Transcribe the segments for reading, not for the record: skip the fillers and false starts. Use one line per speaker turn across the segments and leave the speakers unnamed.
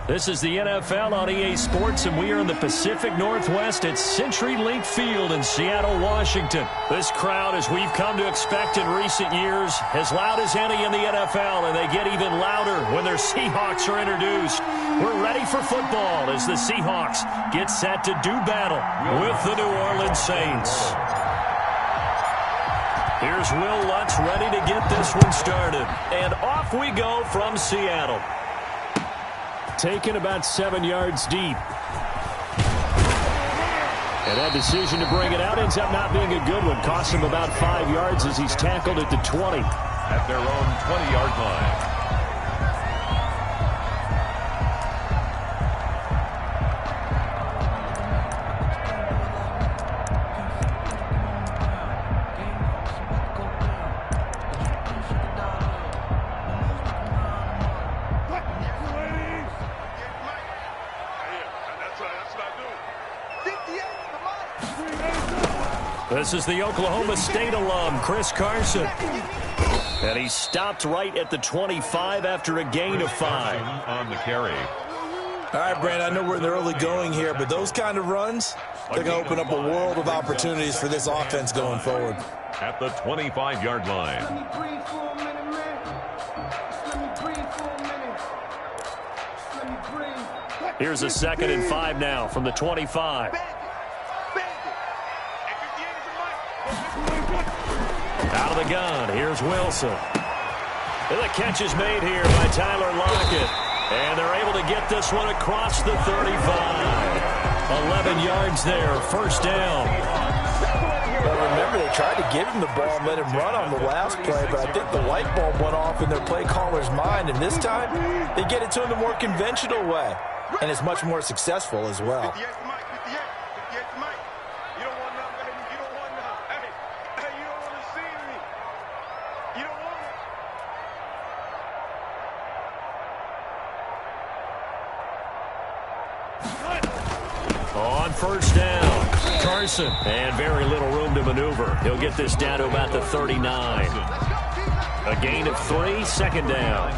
This is the NFL on EA Sports, and we are in the Pacific Northwest at CenturyLink Field in Seattle, Washington. This crowd, as we've come to expect in recent years, as loud as any in the NFL, and they get even louder when their Seahawks are introduced. We're ready for football as the Seahawks get set to do battle with the New Orleans Saints. Here's Will Lutz ready to get this one started. And off we go from Seattle. Taken about 7 yards deep. And that decision to bring it out ends up not being a good one. Costs him about 5 yards as he's tackled at the 20.
At their own 20-yard line.
This is the Oklahoma State alum, Chris Carson. And he stopped right at the 25 after a gain of 5.
On the carry.
All right, Brandon, I know we're in the early going here, but those kind of runs, they're going to open up a world of opportunities for this offense going forward.
At the 25-yard line.
Here's a 2nd and 5 now from the 25. Out of the gun, here's Wilson. And the catch is made here by Tyler Lockett. And they're able to get this one across the 35. 11 yards there, first down.
Well, remember, they tried to give him the ball and let him run on the last play, but I think the light bulb went off in their play caller's mind. And this time, they get it to him the more conventional way. And it's much more successful as well.
On first down, Carson. And very little room to maneuver. He'll get this down to about the 39. A gain of 3, second down.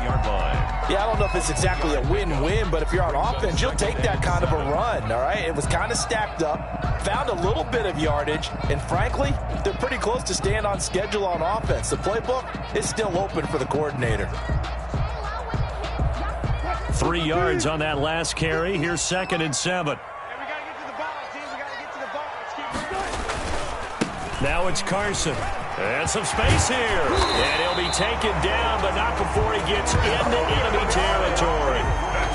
Yeah, I don't know if it's exactly a win-win, but if you're on offense, you'll take that kind of a run, all right? It was kind of stacked up, found a little bit of yardage, and frankly, they're pretty close to staying on schedule on offense. The playbook is still open for the coordinator.
3 yards on that last carry. Here's 2nd and 7. Now it's Carson. And some space here. And he'll be taken down, but not before he gets into enemy territory.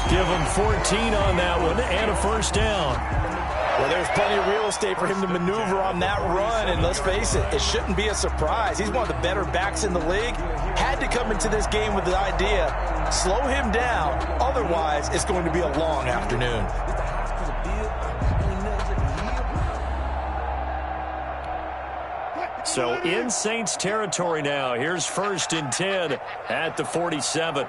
Give him 14 on that one and a first down.
Well, there's plenty of real estate for him to maneuver on that run. And let's face it, it shouldn't be a surprise. He's one of the better backs in the league. Had to come into this game with the idea, slow him down. Otherwise, it's going to be a long afternoon.
So in Saints territory now. Here's 1st and 10 at the 47.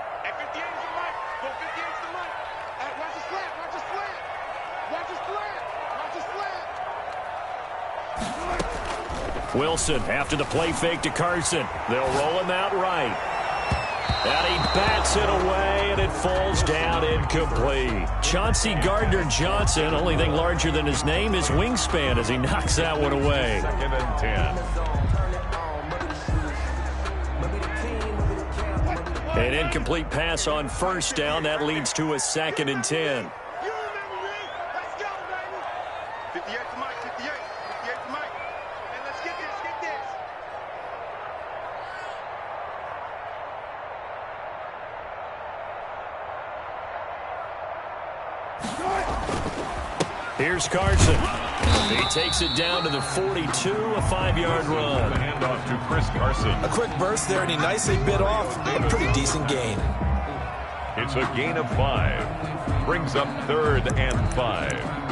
Wilson after the play fake to Carson. They'll roll him out right. And he bats it away, and it falls down incomplete. Chauncey Gardner-Johnson, only thing larger than his name is wingspan as he knocks that one away.
2nd and 10.
An incomplete pass on first down. That leads to a 2nd and 10. Here's Carson. He takes it down to the 42, a 5-yard run.
Handoff to Chris Carson.
A quick burst there, and he nicely bit off a pretty decent gain.
It's a gain of 5. Brings up 3rd and 5.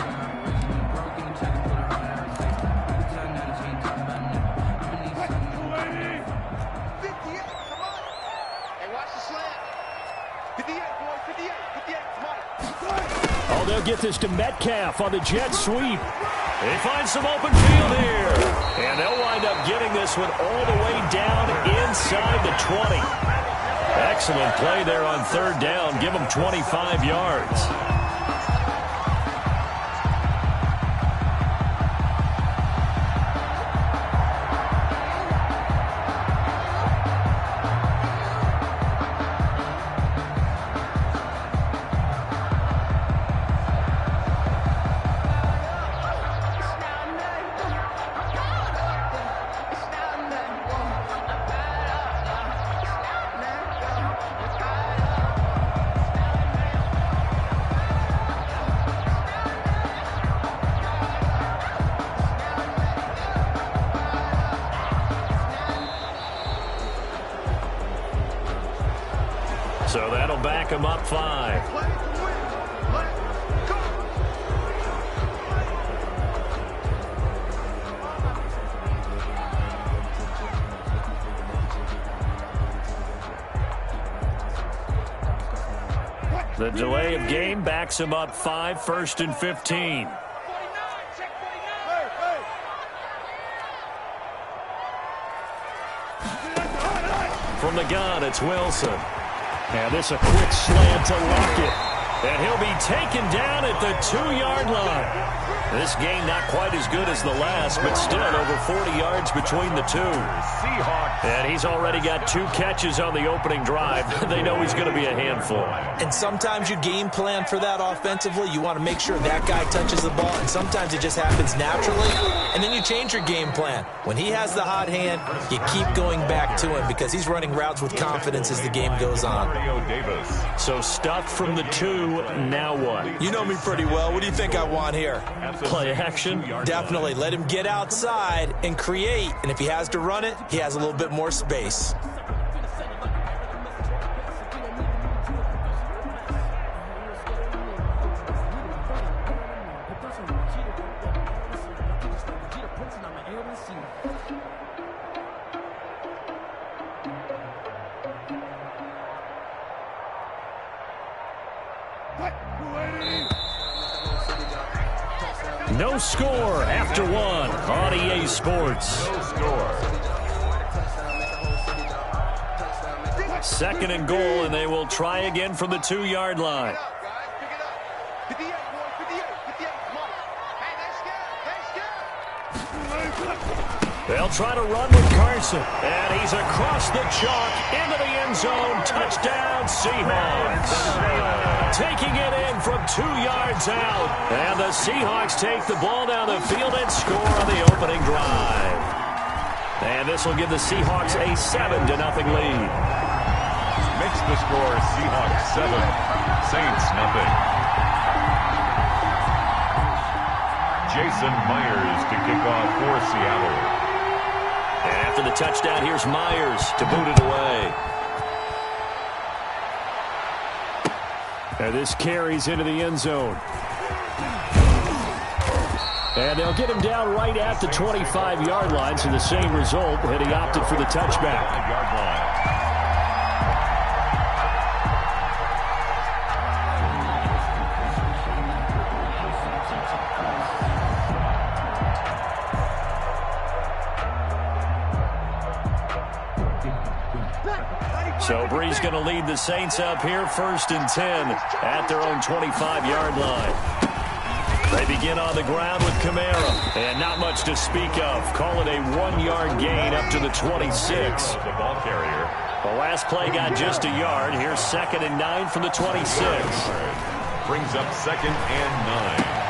Oh, they'll get this to Metcalf on the jet sweep. They find some open field here. And they'll wind up getting this one all the way down inside the 20. Excellent play there on third down. Give them 25 yards. So that'll back him up 5. The delay of game backs him up 5, 1st and 15. From the gun, it's Wilson. And this a quick slant to Lockett. And he'll be taken down at the 2-yard line. This game not quite as good as the last, but still over 40 yards between the two. Seahawks. And he's already got 2 catches on the opening drive. They know he's going to be a handful.
And sometimes you game plan for that offensively. You want to make sure that guy touches the ball, and sometimes it just happens naturally. And then you change your game plan. When he has the hot hand, you keep going back to him because he's running routes with confidence as the game goes on.
So stuffed from the 2, now what?
You know me pretty well. What do you think I want here?
Play action?
Definitely. Let him get outside and create. And if he has to run it, he has a little bit more space.
No score after 1 on EA Sports.
No score.
2nd and goal, and they will try again from the 2-yard line. They'll try to run with Carson, and he's across the chalk into the end zone. Touchdown, Seahawks. Taking it in from 2 yards out, and the Seahawks take the ball down the field and score on the opening drive. And this will give the Seahawks a 7-0 lead.
Makes the score Seahawks 7, Saints 0. Jason Myers to kick off for Seattle.
And after the touchdown, here's Myers to boot it away. And this carries into the end zone. And they'll get him down right at the 25-yard line, so the same result, and he opted for the touchback. So Bree's going to lead the Saints up here, 1st and 10 at their own 25-yard line. They begin on the ground with Kamara, and not much to speak of. Call it a 1-yard gain up to the 26.
The ball carrier.
The last play got just a yard. Here's 2nd and 9 from the 26.
Brings up 2nd and 9.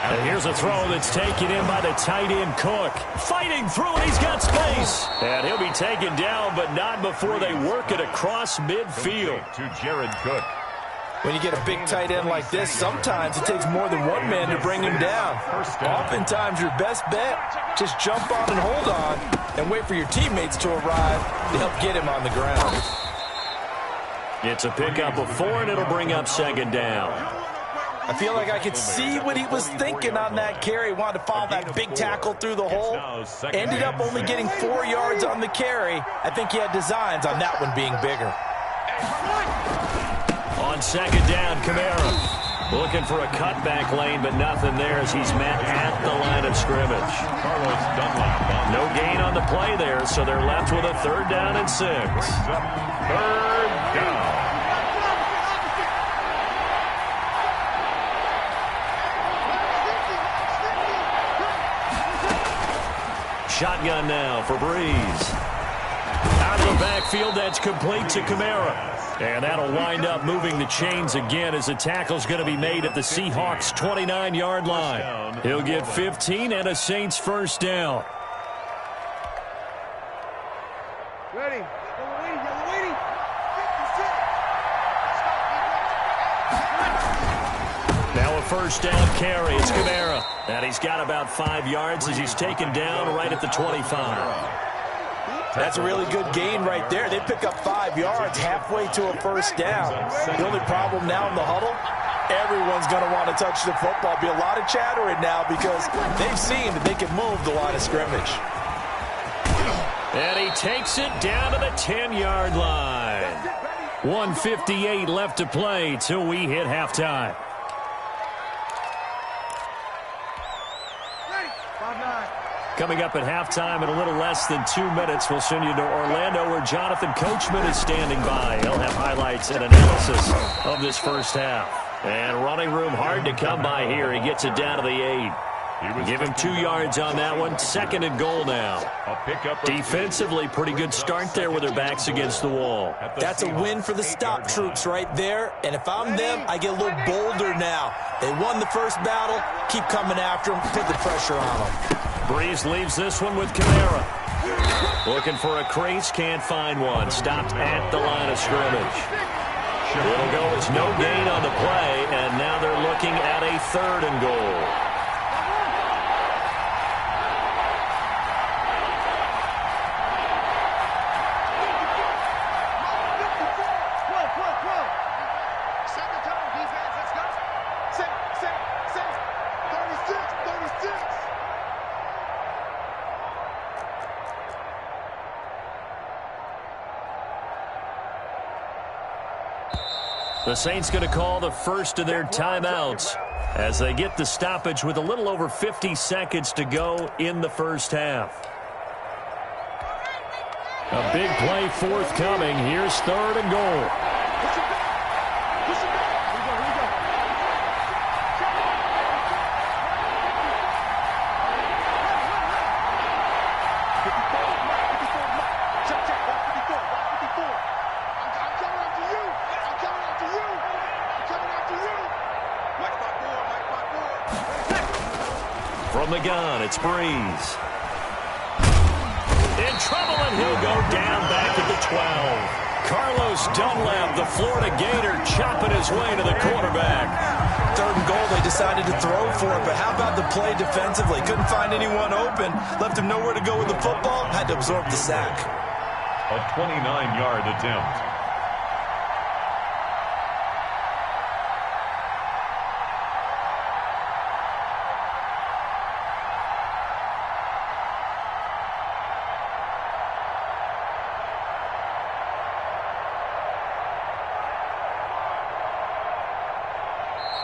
And here's a throw that's taken in by the tight end Cook. Fighting through, and he's got space. And he'll be taken down, but not before they work it across midfield.
To Jared Cook.
When you get a big tight end like this, sometimes it takes more than one man to bring him down. Oftentimes, your best bet, just jump on and hold on and wait for your teammates to arrive to help get him on the ground.
It's a pickup of 4, and it'll bring up 2nd down.
I feel like I could see what he was thinking on that carry. Wanted to follow that big tackle through the hole. Ended up only getting 4 yards on the carry. I think he had designs on that one being bigger.
On 2nd down, Kamara. Looking for a cutback lane, but nothing there as he's met at the line of scrimmage. No gain on the play there, so they're left with a 3rd down and 6.
Third down.
Shotgun now for Breeze. Out of the backfield, that's complete to Kamara. And that'll wind up moving the chains again as the tackle's going to be made at the Seahawks' 29-yard line. He'll get 15 and a Saints 1st down.
Ready.
Now a 1st down carry. It's Kamara. And he's got about 5 yards as he's taken down right at the 25.
That's a really good gain right there. They pick up 5 yards halfway to a 1st down. The only problem now in the huddle, everyone's going to want to touch the football. Be a lot of chattering now because they've seen that they can move the line of scrimmage.
And he takes it down to the 10-yard line. 1:58 left to play till we hit halftime. Coming up at halftime in a little less than 2 minutes, we'll send you to Orlando where Jonathan Coachman is standing by. He'll have highlights and analysis of this 1st half. And running room hard to come by here. He gets it down to the 8. Give him 2 yards on that one. 2nd and goal now. Defensively, pretty good start there with their backs against the wall.
That's a win for the stop troops right there. And if I'm them, I get a little bolder now. They won the 1st battle. Keep coming after them. Put the pressure on them.
Breeze leaves this one with Kamara. Looking for a crease, can't find one. Stopped at the line of scrimmage. It'll go as no gain on the play, and now they're looking at a 3rd and goal. The Saints going to call the first of their timeouts as they get the stoppage with a little over 50 seconds to go in the 1st half. A big play forthcoming. Here's 3rd and goal. From the gun, it's Breeze. In trouble, and he'll go down back at the 12. Carlos Dunlap, the Florida Gator, chopping his way to the quarterback.
3rd and goal, they decided to throw for it, but how about the play defensively? Couldn't find anyone open, left him nowhere to go with the football, had to absorb the sack.
A 29-yard attempt.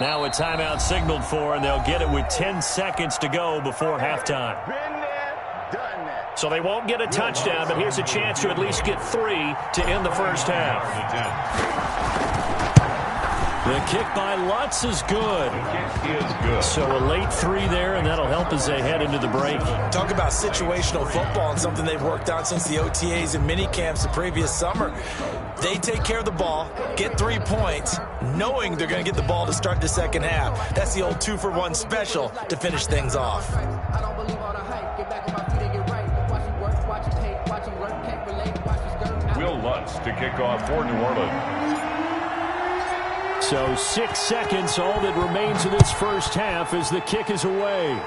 Now a timeout signaled for, and they'll get it with 10 seconds to go before halftime. So they won't get a touchdown, but here's a chance to at least get 3 to end the 1st half. The kick by Lutz is good. So a late 3 there, and that'll help as they head into the break.
Talk about situational football and something they've worked on since the OTAs and mini camps the previous summer. They take care of the ball, get 3 points, knowing they're going to get the ball to start the 2nd half. That's the old 2-for-1 special to finish things off.
Will Lutz to kick off for New Orleans.
So 6 seconds, all that remains of this 1st half as the kick is away.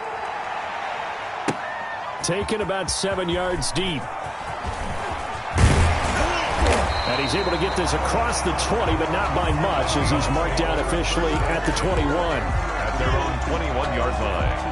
Taken about 7 yards deep. And he's able to get this across the 20, but not by much as he's marked down officially at the 21.
At their own 21-yard line.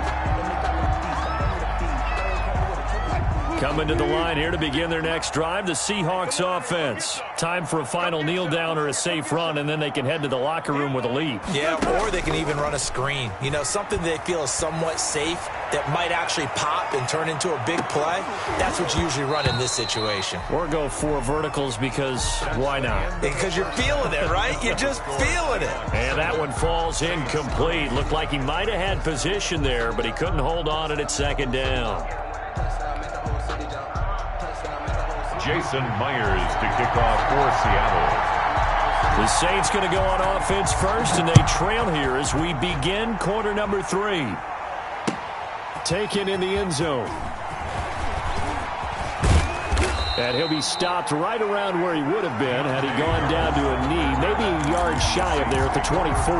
Coming to the line here to begin their next drive, the Seahawks offense. Time for a final kneel down or a safe run, and then they can head to the locker room with a lead.
Yeah, or they can even run a screen. You know, something they feel is somewhat safe that might actually pop and turn into a big play. That's what you usually run in this situation.
Or go 4 verticals because why not?
Because you're feeling it, right? You're just feeling it.
And that one falls incomplete. Looked like he might have had position there, but he couldn't hold on at second down.
Jason Myers to kick off for Seattle.
The Saints going to go on offense first, and they trail here as we begin quarter number 3. Taken in the end zone. And he'll be stopped right around where he would have been had he gone down to a knee, maybe a yard shy of there at the 24.
10-10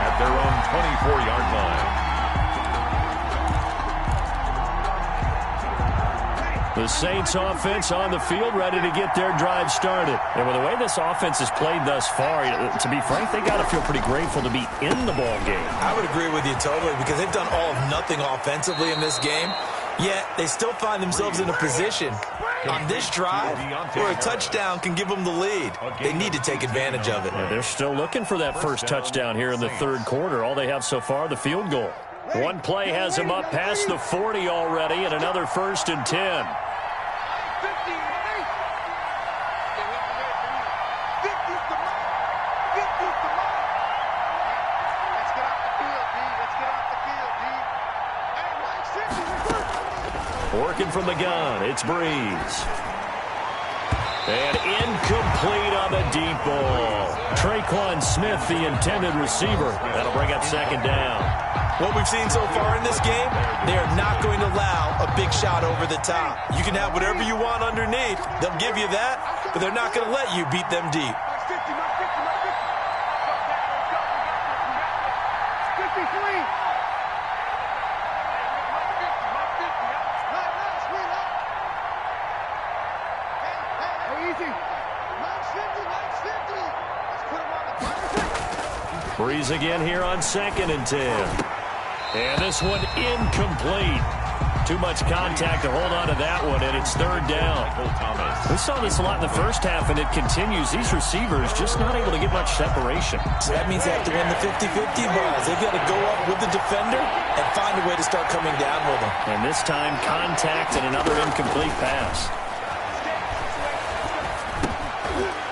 at their own 24-yard line.
The Saints offense on the field, ready to get their drive started. And with the way this offense has played thus far, to be frank, they got to feel pretty grateful to be in the ball game.
I would agree with you totally because they've done all of nothing offensively in this game, yet they still find themselves in a position on this drive where a touchdown can give them the lead. They need to take advantage of it.
Yeah, they're still looking for that first touchdown here in the third quarter. All they have so far, the field goal. One play has them up past the 40 already, and another 1st and 10. Working from the gun, it's Breeze. And incomplete on the deep ball. Traquan Smith, the intended receiver. That'll bring up second down.
What we've seen so far in this game, they are not going to allow a big shot over the top. You can have whatever you want underneath. They'll give you that, but they're not going to let you beat them deep.
Breeze again here on 2nd and 10. And this one incomplete. Too much contact to hold on to that one, and it's 3rd down. We saw this a lot in the first half, and it continues. These receivers just not able to get much separation.
So that means they have to win the 50-50 balls. They've got to go up with the defender and find a way to start coming down with them.
And this time, contact and another incomplete pass.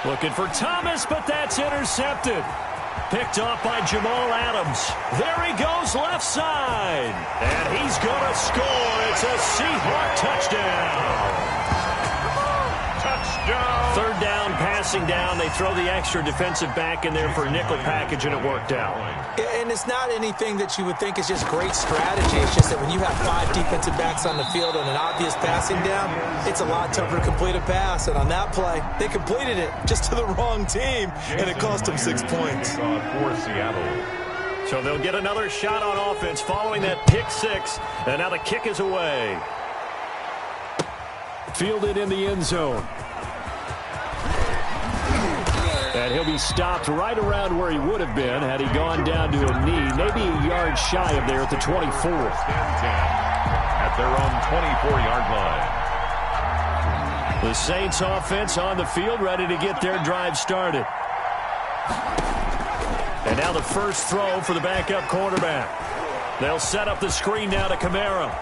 Looking for Thomas, but that's intercepted. Picked off by Jamal Adams. There he goes left side. And he's going to score. It's a Seahawk touchdown.
Touchdown.
3rd down, passing down. They throw the extra defensive back in there for a nickel package, and it worked out.
And it's not anything that you would think is just great strategy. It's just that when you have 5 defensive backs on the field on an obvious passing down, it's a lot tougher to complete a pass. And on that play, they completed it just to the wrong team, and it cost them 6 points.
For Seattle.
So they'll get another shot on offense following that pick 6, and now the kick is away. Fielded in the end zone. And he'll be stopped right around where he would have been had he gone down to a knee, maybe a yard shy of there at the 24.
10-10 at their own 24-yard line.
The Saints offense on the field, ready to get their drive started. And now the first throw for the backup quarterback. They'll set up the screen now to Kamara.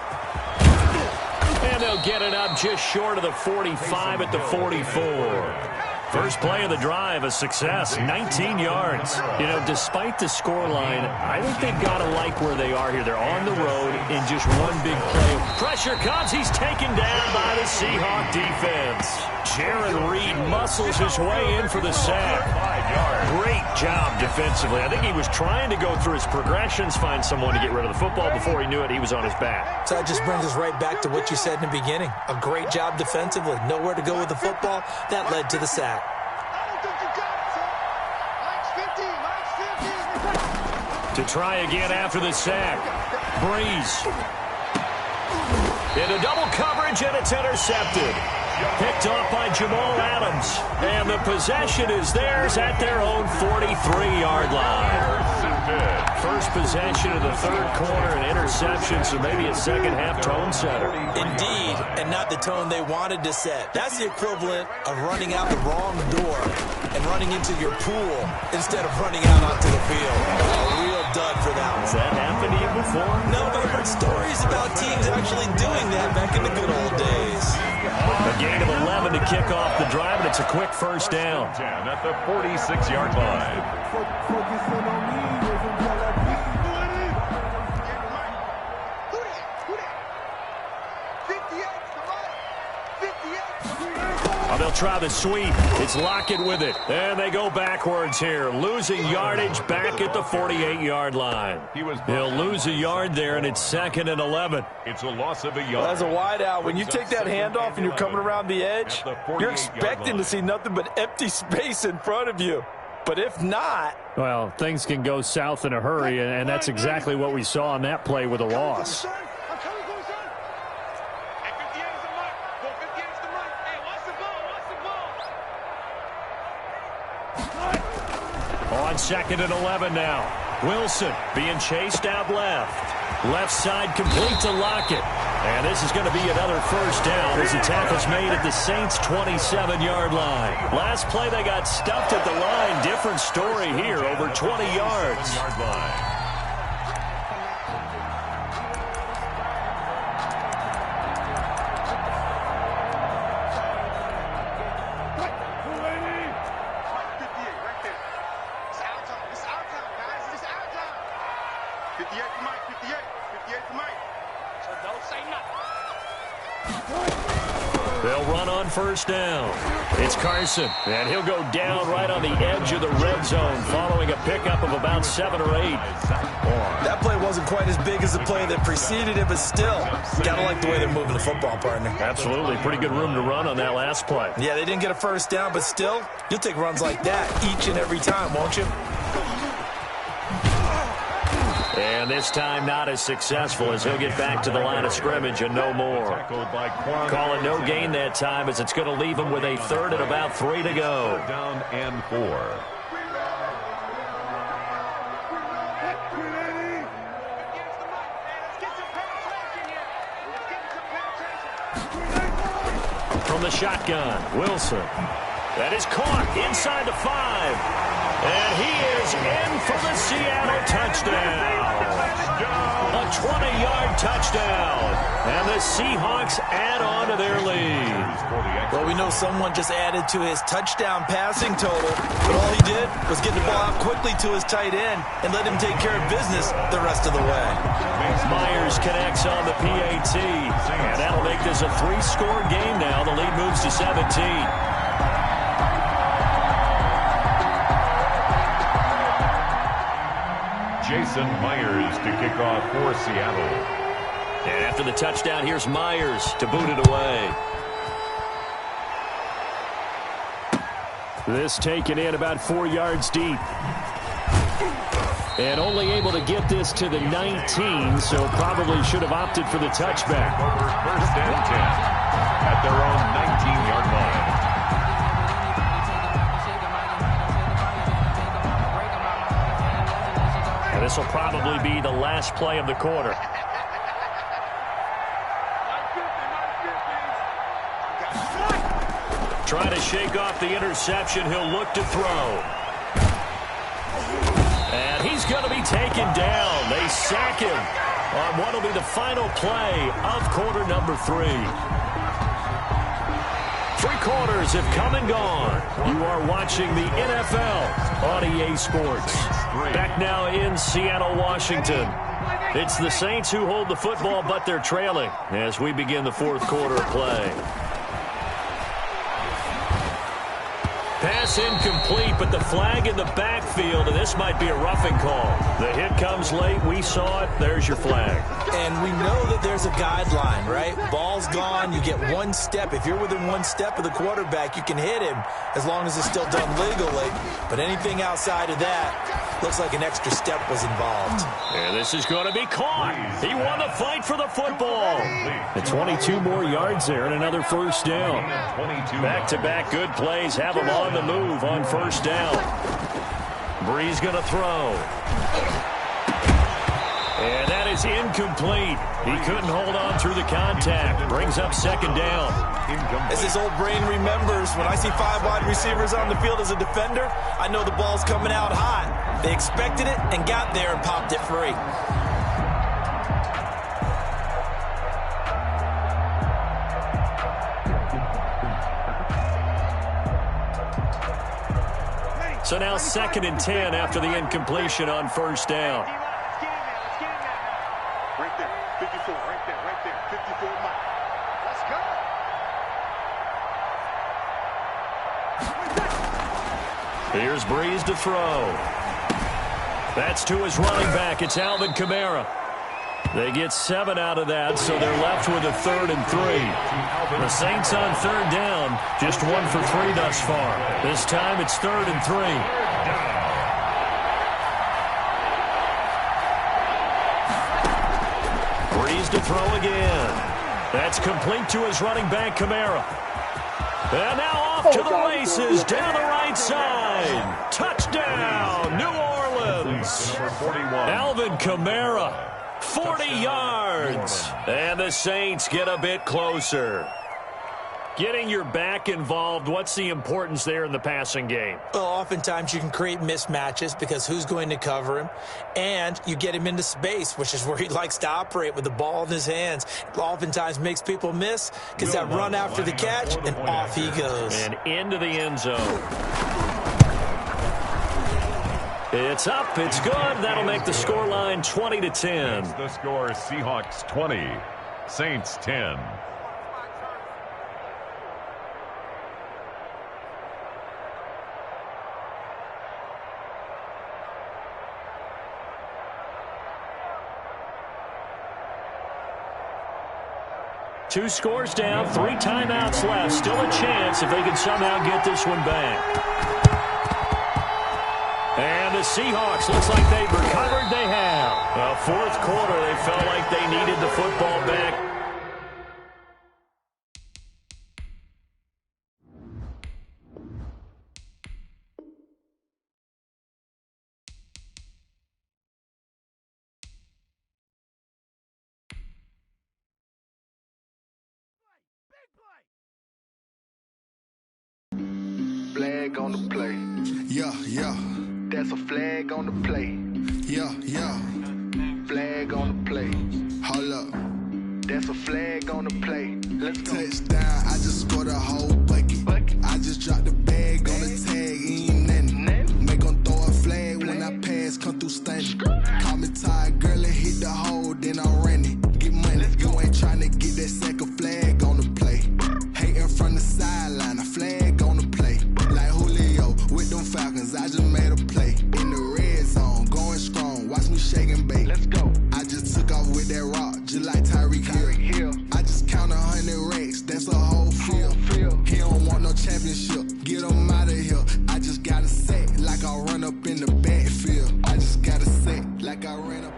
And they'll get it up just short of the 45 at the 44. First play of the drive, a success, 19 yards. You know, despite the scoreline, I think they've got to like where they are here. They're on the road in just one big play. Pressure comes. He's taken down by the Seahawk defense. Jaron Reed muscles his way in for the sack. 5 yards. Great job defensively. I think he was trying to go through his progressions, find someone to get rid of the football. Before he knew it, he was on his back.
So that just brings us right back to what you said in the beginning. A great job defensively. Nowhere to go with the football. That led to the sack.
To try again after the sack. Breeze. Into double coverage, and it's intercepted. Picked off by Jamal Adams. And the possession is theirs at their own 43-yard line.
intercepted.
First possession of the third quarter, an interception, so maybe a second-half tone setter.
Indeed, and not the tone they wanted to set. That's the equivalent of running out the wrong door and running into your pool instead of running out onto the field. A real dud for that one.
Has that happened to you before?
No, but I've heard stories about teams actually doing that back in the good old days.
A gain of 11 to kick off the drive, and it's a quick first down.
10 at the 46-yard line.
They'll try the sweep. It's Lockett with it. And they go backwards here. Losing yardage back at the 48-yard line. He'll lose a yard there, and it's 2nd and 11.
It's a loss of a yard.
Well, as a wideout, when you take that handoff and you're coming around the edge, you're expecting to see nothing but empty space in front of you. But if not...
Well, things can go south in a hurry, and that's exactly what we saw on that play with a loss. On 2nd and 11 now. Wilson being chased out left. Left side complete to Lockett. And this is going to be another first down as the tackle's made at the Saints' 27-yard line. Last play they got stuffed at the line. Different story here, over 20 yards. They'll run on first down. It's Carson, and he'll go down right on the edge of the red zone following a pickup of about 7 or 8.
That play wasn't quite as big as the play that preceded it, but still, gotta like the way they're moving the football, partner.
Absolutely. Pretty good room to run on that last play.
Yeah, they didn't get a first down, but still, you'll take runs like that each and every time, won't you?
And this time not as successful as he'll get back to the line of scrimmage and no more. Call it no gain that time as it's going to leave him with a 3rd and about 3 to go.
Down and 4.
From the shotgun, Wilson. That is caught inside the 5. And he is in for the Seattle touchdown. A 20-yard touchdown. And the Seahawks add on to their lead.
Well, we know someone just added to his touchdown passing total, but all he did was get the ball out quickly to his tight end and let him take care of business the rest of the way.
Myers connects on the PAT. And that'll make this a 3-score game now. The lead moves to 17.
Jason Myers to kick off for Seattle.
And after the touchdown, here's Myers to boot it away. This taken in about 4 yards deep. And only able to get this to the 19, so probably should have opted for the touchback.
First and 10 at their own 19-yard line.
This will probably be the last play of the quarter. Trying to shake off the interception. He'll look to throw. And he's going to be taken down. They sack him on what will be the final play of quarter number 3. 3 quarters have come and gone. You are watching the NFL on EA Sports. Back now in Seattle, Washington. It's the Saints who hold the football, but they're trailing as we begin the 4th quarter of play. Pass incomplete, but the flag in the backfield, and this might be a roughing call. The hit comes late. We saw it. There's your flag.
And we know that there's a guideline, right? Ball's gone. You get 1 step. If you're within 1 step of the quarterback, you can hit him as long as it's still done legally. But anything outside of that, looks like an extra step was involved.
And this is going to be caught. He won the fight for the football. And 22 more yards there and another first down. Back-to-back good plays have him on the move on first down. Brees going to throw. And that is incomplete. He couldn't hold on through the contact. Brings up second down.
As his old brain remembers, when I see 5 wide receivers on the field as a defender, I know the ball's coming out hot. They expected it and got there and popped it free.
So now 2nd and 10 after the incompletion on first down.
Right there, 54, right there, 54 mile. Let's go.
Here's Brees to throw. That's to his running back. It's Alvin Kamara. They get 7 out of that, so they're left with a 3rd and 3. The Saints on 3rd down, just 1 for 3 thus far. This time it's 3rd and 3. To throw again. That's complete to his running back, Kamara. And now off to the races down the right side. Touchdown, New Orleans. Alvin Kamara, 40 yards. And the Saints get a bit closer. Getting your back involved, what's the importance there in the passing game?
Well, oftentimes you can create mismatches because who's going to cover him? And you get him into space, which is where he likes to operate with the ball in his hands. It oftentimes makes people miss because that run after the catch, and off he goes.
And into the end zone. It's up, it's good. That'll make the scoreline 20-10.
The score, Seahawks 20, Saints 10.
Two scores down, 3 timeouts left. Still a chance if they can somehow get this one back. And the Seahawks, looks like they've recovered. They have. Well, 4th quarter, they felt like they needed the football back.
Flag on the play.
Yeah, yeah.
That's a flag on the play.
Yeah, yeah.
Flag on the play.
Hold up.
That's a flag on the play. Let's go.
Touchdown, I just scored a whole bucket. I just dropped the bag on the tag, ain't nothing. Make them throw a flag when I pass, come through stunning. Call me tired, girl, and hit the hole, then I'm running. Get money, you ain't trying to get that second flag on the play. Hating from the sideline, a flag on the play. Like Julio with them Falcons, I just made a play. In the red zone, going strong, watch me shake and bake.
Let's go.
I just took off with that rock, just like Tyreek Hill. I just count 100 racks, that's a whole field. He don't want no championship, get him out of here. I just gotta say, like I run up in the backfield. I just gotta say, like I ran up.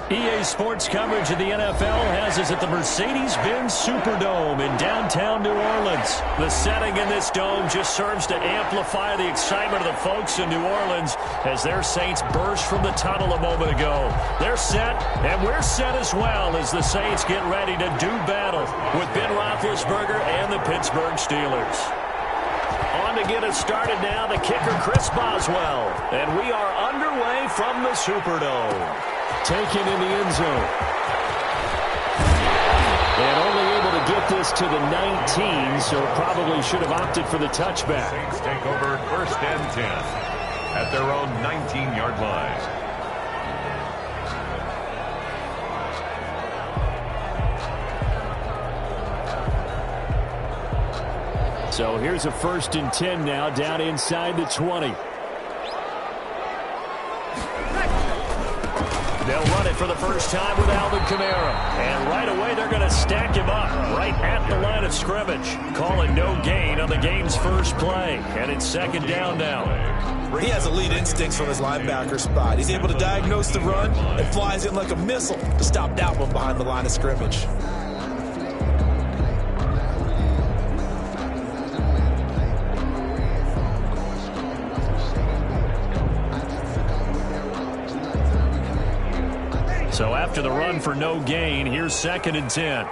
EA Sports coverage of the NFL has us at the Mercedes-Benz Superdome in downtown New Orleans. The setting in this dome just serves to amplify the excitement of the folks in New Orleans as their Saints burst from the tunnel a moment ago. They're set, and we're set as well as the Saints get ready to do battle with Ben Roethlisberger and the Pittsburgh Steelers. On to get us started now, the kicker Chris Boswell. And we are underway from the Superdome. Taken in the end zone. And only able to get this to the 19, so probably should have opted for the touchback.
Saints take over 1st and 10 at their own 19-yard line.
So here's a 1st and 10 now, down inside the 20. They'll run it for the first time with Alvin Kamara. And right away, they're going to stack him up right at the line of scrimmage. Calling no gain on the game's first play. And it's 2nd down now.
He has elite instincts from his linebacker spot. He's able to diagnose the run and flies in like a missile to stop that one behind the line of scrimmage.
after the run for no gain. Here's 2nd and 10.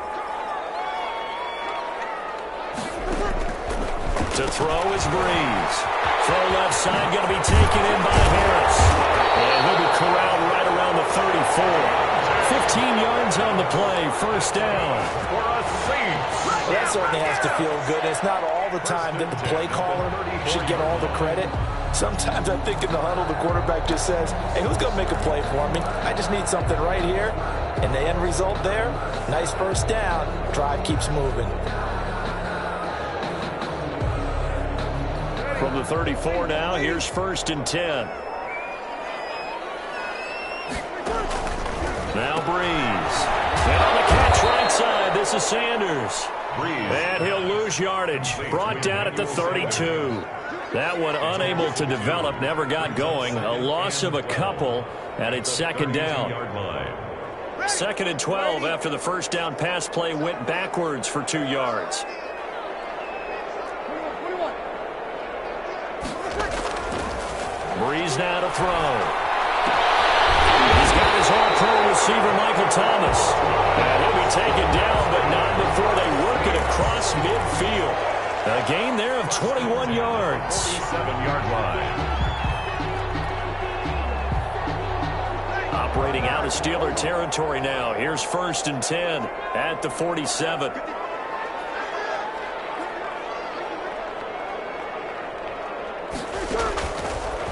To throw is Breeze. Throw left side, going to be taken in by Harris. And he'll be corralled right around the 34. 15 yards on the play, 1st down.
Well, that certainly has to feel good. It's not all the time that the play caller should get all the credit. Sometimes I think in the huddle, the quarterback just says, hey, who's going to make a play for me? I just need something right here. And the end result there, nice 1st down. Drive keeps moving.
From the 34 now, here's 1st and 10. Now Breeze. And on the catch right side, this is Sanders. And he'll lose yardage. Brought down at the 32. That one unable to develop, never got going. A loss of a couple, and it's 2nd down. 2nd and 12 after the 1st down pass play went backwards for 2 yards. Breeze now to throw. He's got his all-pro receiver, Michael Thomas. And he'll be taken down, but not before they work it across midfield. A gain there of 21 yards.
7-yard line.
Operating out of Steeler territory now. Here's 1st and 10 at the 47.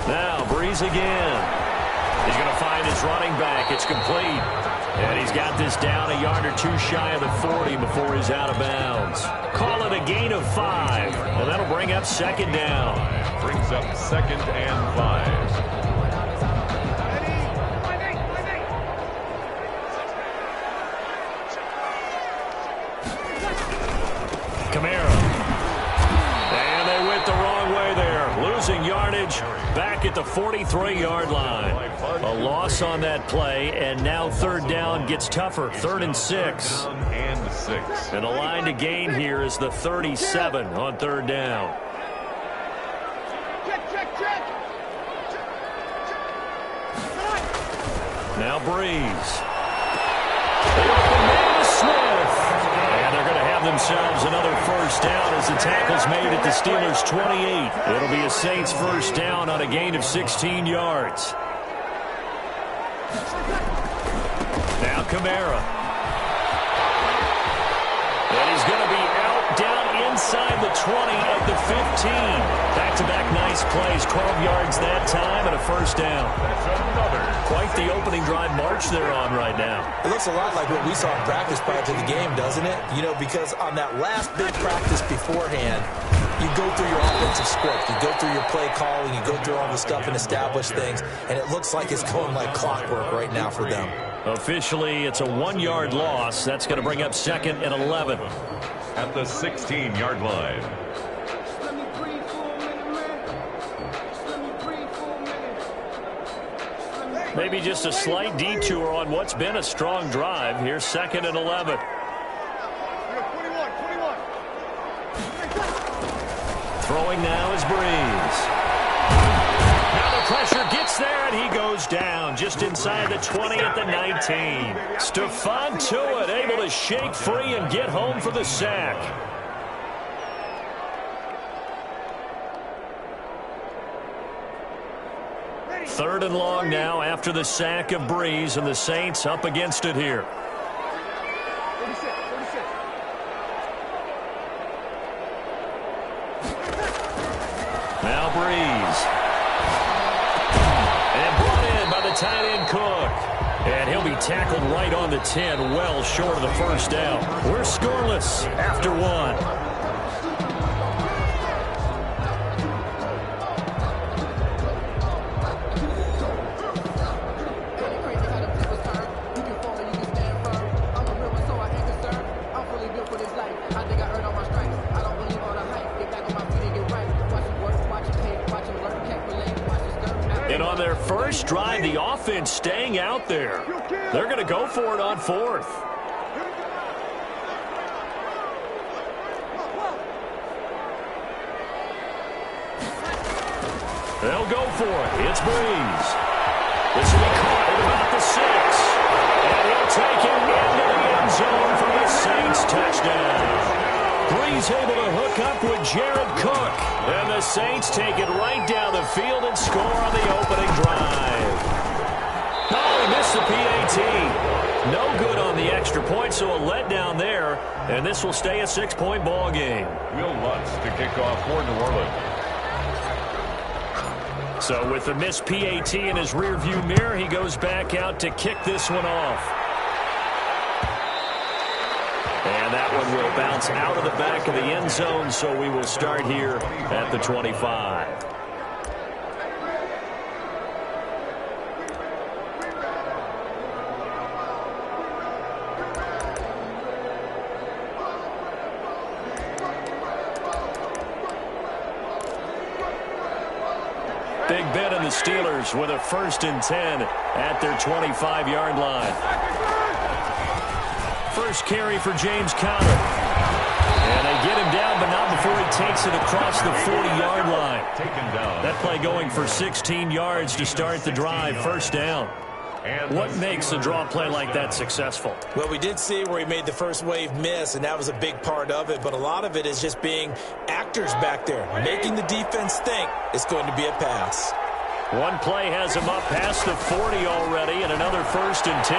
Now Breeze again. He's going to find his running back. It's complete. And he's got this down a yard or 2 shy of the 40 before he's out of bounds. Call it a gain of 5. And that'll bring up 2nd down.
Brings up 2nd and 5.
Kamara. And they went the wrong way there. Losing yardage back at the 43-yard line. A loss on that play, and now 3rd down gets tougher. 3rd and 6. And the line to gain here is the 37 on 3rd down. Now Breeze. The open man is Smith. And they're going to have themselves another 1st down as the tackle's made at the Steelers' 28. It'll be a Saints 1st down on a gain of 16 yards. Now Kamara. And he's going to be out down inside the 20 at the 15. Back-to-back nice plays. 12 yards that time and a 1st down. Quite the opening drive march they're on right now.
It looks a lot like what we saw in practice prior to the game, doesn't it? You know, because on that last big practice beforehand, you go through your offensive script. You go through your play calling. You go through all the stuff and establish things. And it looks like it's going like clockwork right now for them.
Officially, it's a 1-yard loss. That's going to bring up 2nd and 11.
At the 16-yard line.
Maybe just a slight detour on what's been a strong drive. Here's 2nd and 11. Throwing now is Breeze. Now the pressure gets there, and he goes down just inside the 20 at the 19. Stephon Tuitt able to shake free and get home for the sack. Third and long now after the sack of Breeze, and the Saints up against it here. Now Breeze. And brought in by the tight end Cook. And he'll be tackled right on the 10, well short of the 1st down. We're scoreless after 1. And on their first drive, the offense staying out there. They're going to go for it on 4th. They'll go for it. It's Breeze. This will be caught at about the 6. And he'll touchdown. Brees able to hook up with Jared Cook. And the Saints take it right down the field and score on the opening drive. Oh, he missed the PAT. No good on the extra point, so a letdown there. And this will stay a 6-point ball game.
Will Lutz to kick off for New Orleans.
So with the missed PAT in his rearview mirror, he goes back out to kick this one off. And that one will bounce out of the back of the end zone, so we will start here at the 25. Big Ben and the Steelers with a 1st and 10 at their 25-yard line. First carry for James Conner. And they get him down, but not before he takes it across the 40-yard line. That play going for 16 yards to start the drive. 1st down. What makes a draw play like that successful?
Well, we did see where he made the first wave miss, and that was a big part of it. But a lot of it is just being actors back there, making the defense think it's going to be a pass.
One play has him up past the 40 already, and another 1st and 10.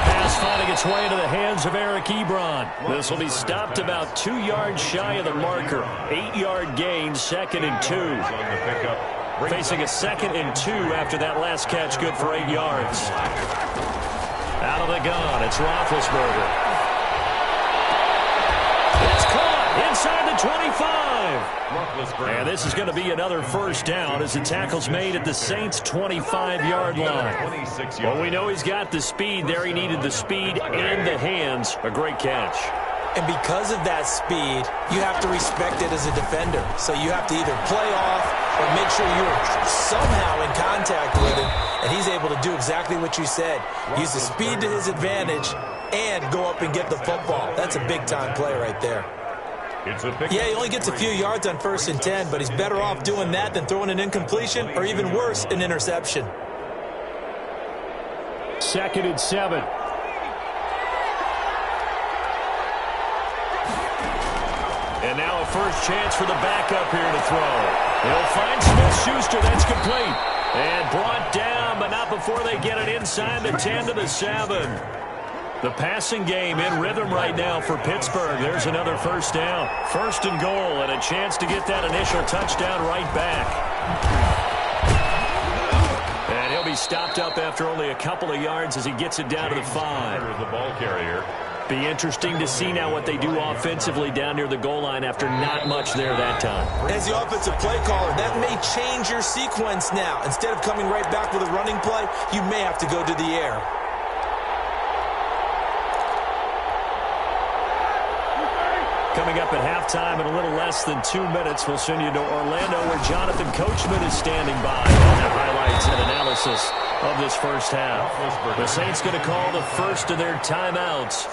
Pass finding its way into the hands of Eric Ebron. This will be stopped about 2 yards shy of the marker. 8-yard gain, 2nd and 2. Facing a 2nd and 2 after that last catch, good for 8 yards. Out of the gun, it's Roethlisberger. It's caught inside the 25. And this is going to be another 1st down as the tackle's made at the Saints' 25-yard line. Well, we know he's got the speed there. He needed the speed and the hands. A great catch.
And because of that speed, you have to respect it as a defender. So you have to either play off or make sure you're somehow in contact with him. And he's able to do exactly what you said. Use the speed to his advantage and go up and get the football. That's a big-time play right there. Yeah, he only gets a few yards on 1st and 10, but he's better off doing that than throwing an incompletion or even worse, an interception.
2nd and 7. And now a first chance for the backup here to throw. He'll find Smith-Schuster. That's complete. And brought down, but not before they get it inside the 10 to the 7. The passing game in rhythm right now for Pittsburgh. There's another 1st down. 1st and goal, and a chance to get that initial touchdown right back. And he'll be stopped up after only a couple of yards as he gets it down to the 5.
The ball carrier.
Be interesting to see now what they do offensively down near the goal line after not much there that time.
As the offensive play caller, that may change your sequence now. Instead of coming right back with a running play, you may have to go to the air.
Coming up at halftime in a little less than 2 minutes, we'll send you to Orlando where Jonathan Coachman is standing by on the highlights and analysis of this 1st half. The Saints going to call the 1st of their timeouts.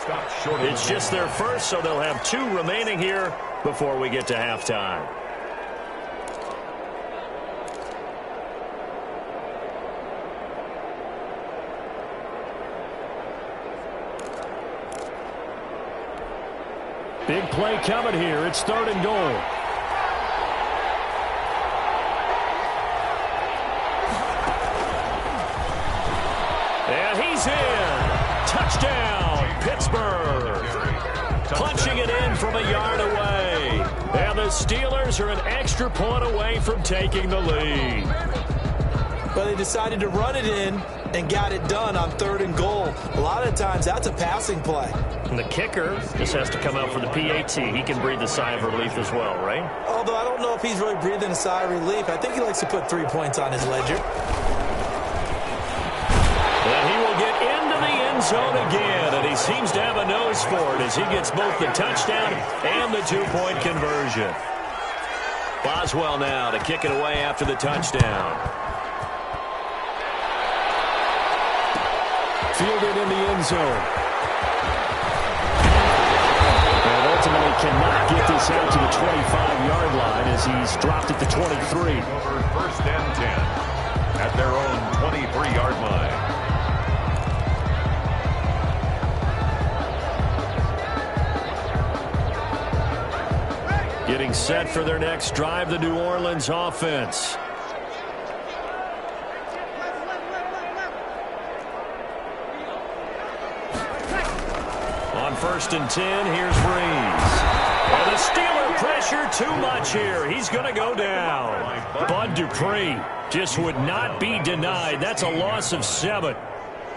It's just their 1st, so they'll have 2 remaining here before we get to halftime. Big play coming here. It's 3rd and goal. And he's in. Touchdown, Pittsburgh. Punching it in from a yard away. And the Steelers are an extra point away from taking the lead.
But they decided to run it in and got it done on 3rd and goal. A lot of times, that's a passing play.
And the kicker just has to come out for the PAT. He can breathe a sigh of relief as well, right?
Although I don't know if he's really breathing a sigh of relief. I think he likes to put 3 points on his ledger.
And he will get into the end zone again, and he seems to have a nose for it as he gets both the touchdown and the 2-point conversion. Boswell now to kick it away after the touchdown. Fielded in the end zone. And ultimately cannot get this out to the 25-yard line as he's dropped at the 23.
Over 1st and 10 at their own 23-yard line.
Getting set for their next drive, the New Orleans offense. On 1st and 10, here's Breeze. And the Steeler pressure too much here. He's going to go down. Bud Dupree just would not be denied. That's a loss of 7.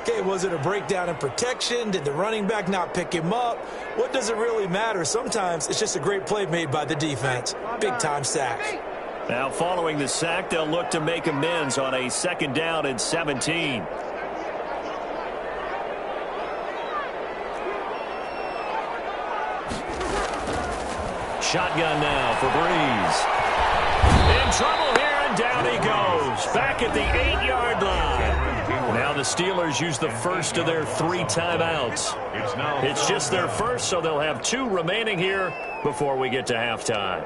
Okay, was it a breakdown in protection? Did the running back not pick him up? What does it really matter? Sometimes it's just a great play made by the defense. Big-time sack.
Now, following the sack, they'll look to make amends on a 2nd down and 17. Shotgun now for Breeze. In trouble here, and down he goes. Back at the 8-yard line. Now the Steelers use the first of their 3 timeouts. It's just their first, so they'll have 2 remaining here before we get to halftime.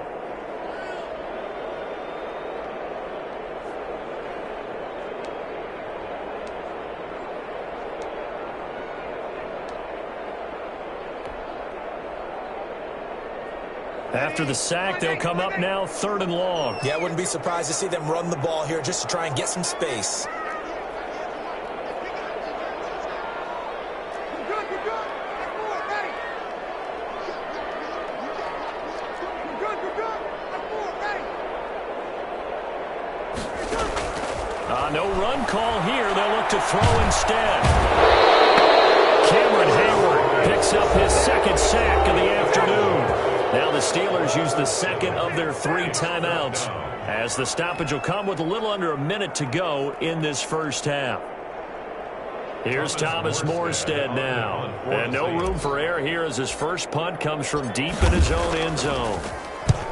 After the sack, they'll come up now 3rd and long.
Yeah, I wouldn't be surprised to see them run the ball here just to try and get some space.
No run call here. They'll look to throw instead. Cameron Hayward picks up his 2nd sack of the afternoon. Now the Steelers use the 2nd of their 3 timeouts, as the stoppage will come with a little under a minute to go in this first half. Here's Thomas Morstead now. And no room for error here as his first punt comes from deep in his own end zone.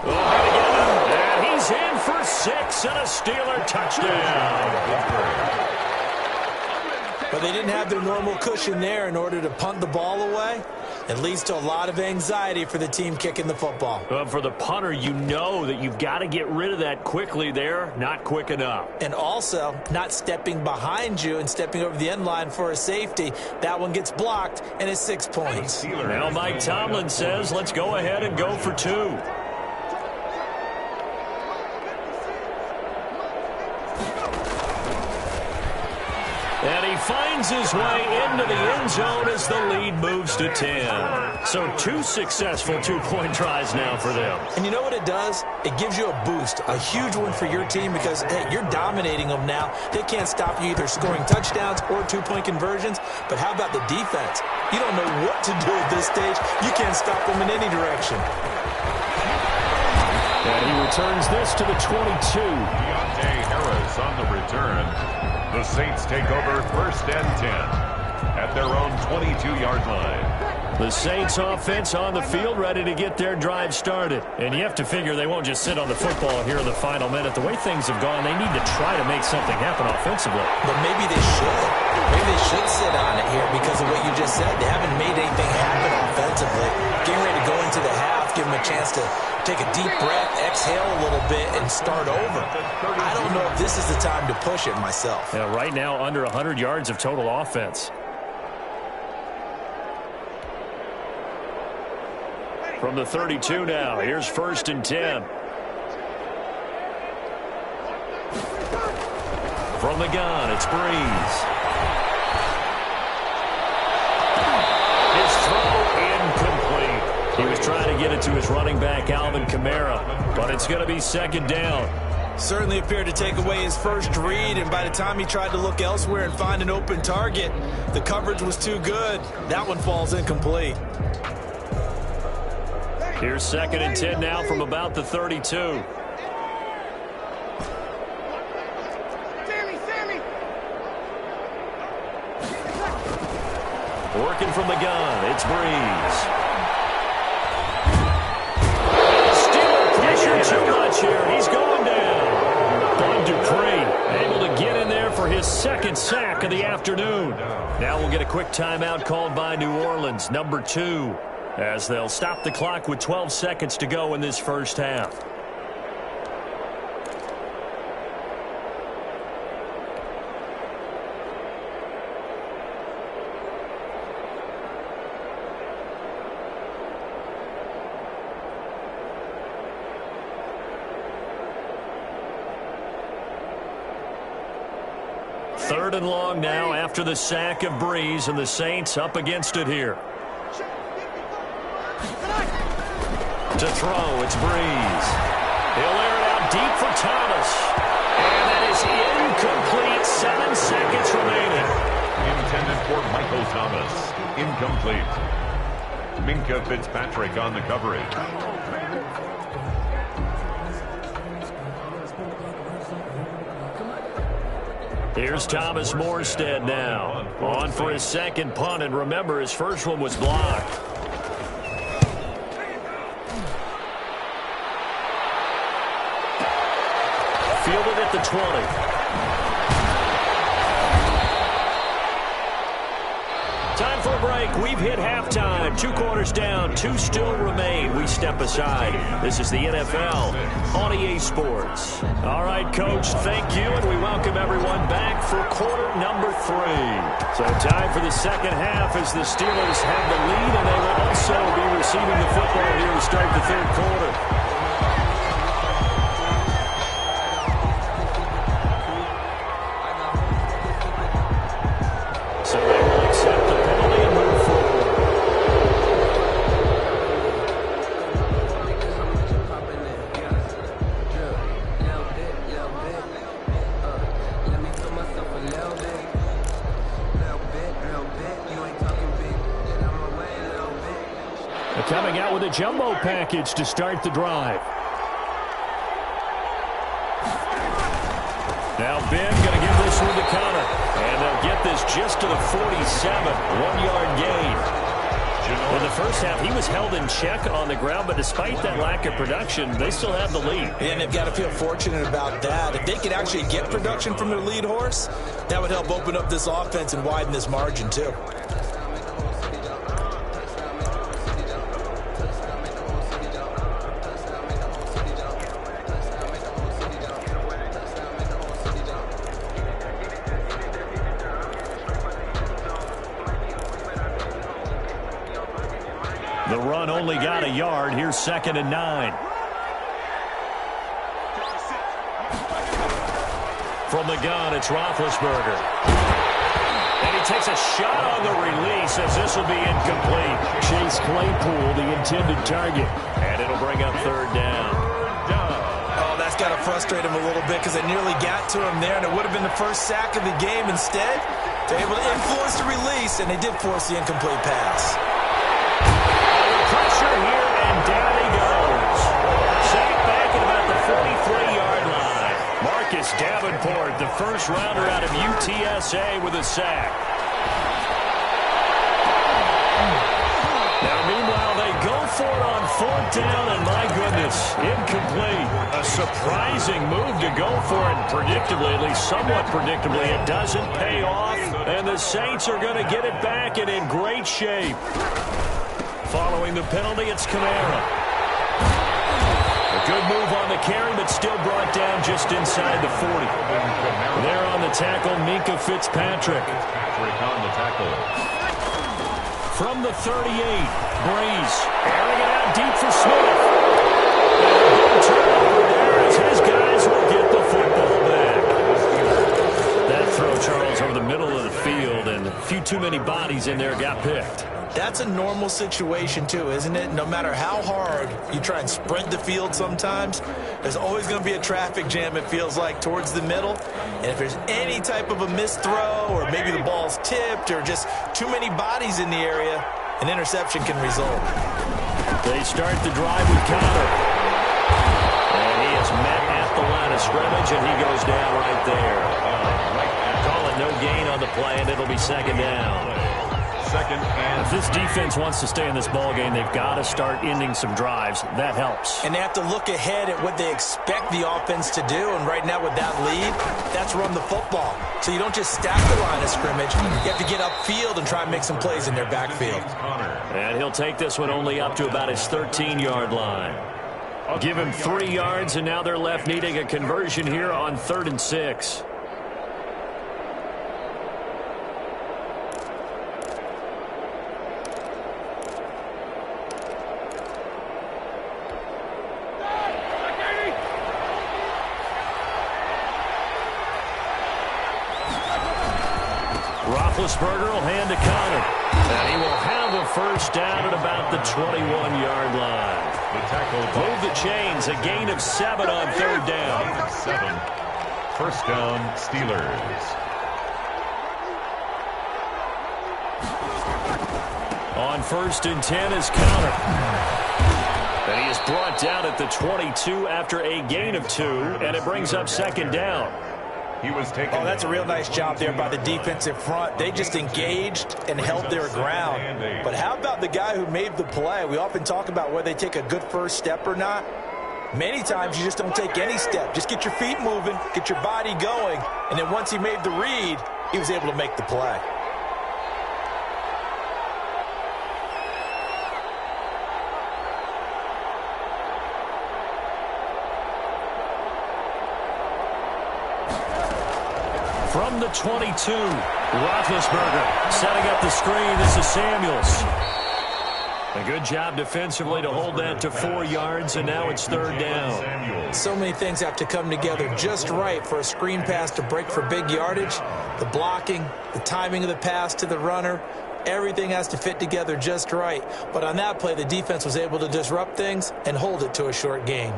And he's in for 6 and a Steeler touchdown.
But they didn't have their normal cushion there in order to punt the ball away. It leads to a lot of anxiety for the team kicking the football.
For the punter, you know that you've got to get rid of that quickly there. Not quick enough.
And also, not stepping behind you and stepping over the end line for a safety. That one gets blocked, and it's 6 points.
Now Mike Tomlin says, let's go ahead and go for 2. And he finds his way into the end zone as the lead moves to 10. So 2 successful 2-point tries now for them.
And you know what it does? It gives you a boost, a huge one for your team because, hey, you're dominating them now. They can't stop you either scoring touchdowns or 2-point conversions. But how about the defense? You don't know what to do at this stage. You can't stop them in any direction.
And he returns this to the 22.
Deontay Harris on the return. The Saints take over 1st and 10 at their own 22-yard line.
The Saints offense on the field ready to get their drive started. And you have to figure they won't just sit on the football here in the final minute. The way things have gone, they need to try to make something happen offensively.
But maybe they should. Maybe they should sit on it here because of what you just said. They haven't made anything happen offensively. Getting ready to go into the half, give them a chance to take a deep breath, exhale a little bit, and start over. I don't know if this is the time to push it myself.
Yeah, right now, under 100 yards of total offense. From the 32 now, here's 1st and 10. From the gun, it's Breeze. His throw incomplete. He was trying to get it to his running back, Alvin Kamara, but it's going to be 2nd down.
Certainly appeared to take away his first read, and by the time he tried to look elsewhere and find an open target, the coverage was too good. That one falls incomplete.
Here's 2nd and 10 now from about the 32. Working from the gun, it's Breeze. Steeler pressure too much here. He's going down. Bud Dupree able to get in there for his 2nd sack of the afternoon. Now we'll get a quick timeout called by New Orleans, number 2. As they'll stop the clock with 12 seconds to go in this first half. 3rd and long now after the sack of Breeze, and the Saints up against it here. To throw, it's Breeze. He'll air it out deep for Thomas. And that is incomplete. 7 seconds remaining.
Intended for Michael Thomas. Incomplete. Minka Fitzpatrick on the coverage.
Here's Thomas Morstead now. On for his second punt, and remember, his first one was blocked. Fielded at the 20. Time for a break. We've hit halftime. 2 quarters down. 2 still remain. We step aside. This is the NFL on EA Sports. All right, Coach, thank you, and we welcome everyone back for quarter number 3. So time for the second half as the Steelers have the lead, and they will also be receiving the football here to start the 3rd quarter. Coming out with a jumbo package to start the drive. Now Ben going to give this one to Connor. And they'll get this just to the 47. 1-yard gain. In the first half, he was held in check on the ground, but despite that lack of production, they still have the lead.
And they've got to feel fortunate about that. If they could actually get production from their lead horse, that would help open up this offense and widen this margin too.
The run only got a yard. Here's 2nd and 9. From the gun, it's Roethlisberger. And he takes a shot on the release as this will be incomplete. Chase Claypool, the intended target. And it'll bring up 3rd down.
Oh, that's got to frustrate him a little bit because it nearly got to him there, and it would have been the first sack of the game. Instead, they're able to influence the release, and they did force the incomplete pass.
Pressure here, and down he goes. Sacked back at about the 43-yard line. Marcus Davenport, the first rounder out of UTSA with a sack. Now, meanwhile, they go for it on 4th down, and my goodness, incomplete. A surprising move to go for it, predictably, at least somewhat predictably. It doesn't pay off, and the Saints are going to get it back and in great shape. Following the penalty, it's Kamara. A good move on the carry, but still brought down just inside the 40. There on the tackle, Minka Fitzpatrick.
On the tackle.
From the 38, Breeze. Airing it out deep for Smith. And a big turnover there as his guys will get the football back. That throw, Charles, over the middle of the field, and a few too many bodies in there got picked.
That's a normal situation too, isn't it? No matter how hard you try and spread the field sometimes, there's always going to be a traffic jam, it feels like, towards the middle. And if there's any type of a missed throw, or maybe the ball's tipped, or just too many bodies in the area, an interception can result.
They start the drive with Connor. And he is met at the line of scrimmage, and he goes down right there. Calling no gain on the play, and it'll be 2nd down. If this defense wants to stay in this ballgame, they've got to start ending some drives. That helps.
And they have to look ahead at what they expect the offense to do. And right now with that lead, that's run the football. So you don't just stack the line of scrimmage. You have to get upfield and try and make some plays in their backfield.
And he'll take this one only up to about his 13-yard line. Give him 3 yards, and now they're left needing a conversion here on 3rd and 6. Roethlisberger will hand to Connor. And he will have a first down at about the 21-yard line. Move the chains, a gain of 7 on third down.
7. First down, Steelers.
On first and 10 is Connor. And he is brought down at the 22 after a gain of 2, and it brings up second down.
He was taken.
Oh, that's a real nice job there by the defensive front. They just engaged and held their ground. But how about the guy who made the play? We often talk about whether they take a good first step or not. Many times you just don't take any step. Just get your feet moving, get your body going, and then once he made the read, he was able to make the play.
From the 22, Roethlisberger setting up the screen. This is Samuels. A good job defensively to hold that to 4 yards, and now it's third down.
So many things have to come together just right for a screen pass to break for big yardage. The blocking, the timing of the pass to the runner, everything has to fit together just right. But on that play, the defense was able to disrupt things and hold it to a short gain.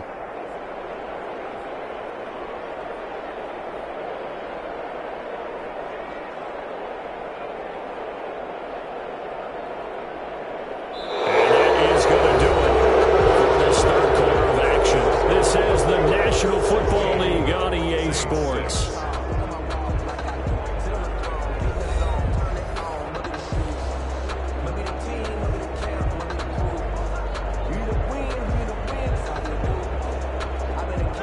Football League on EA Sports.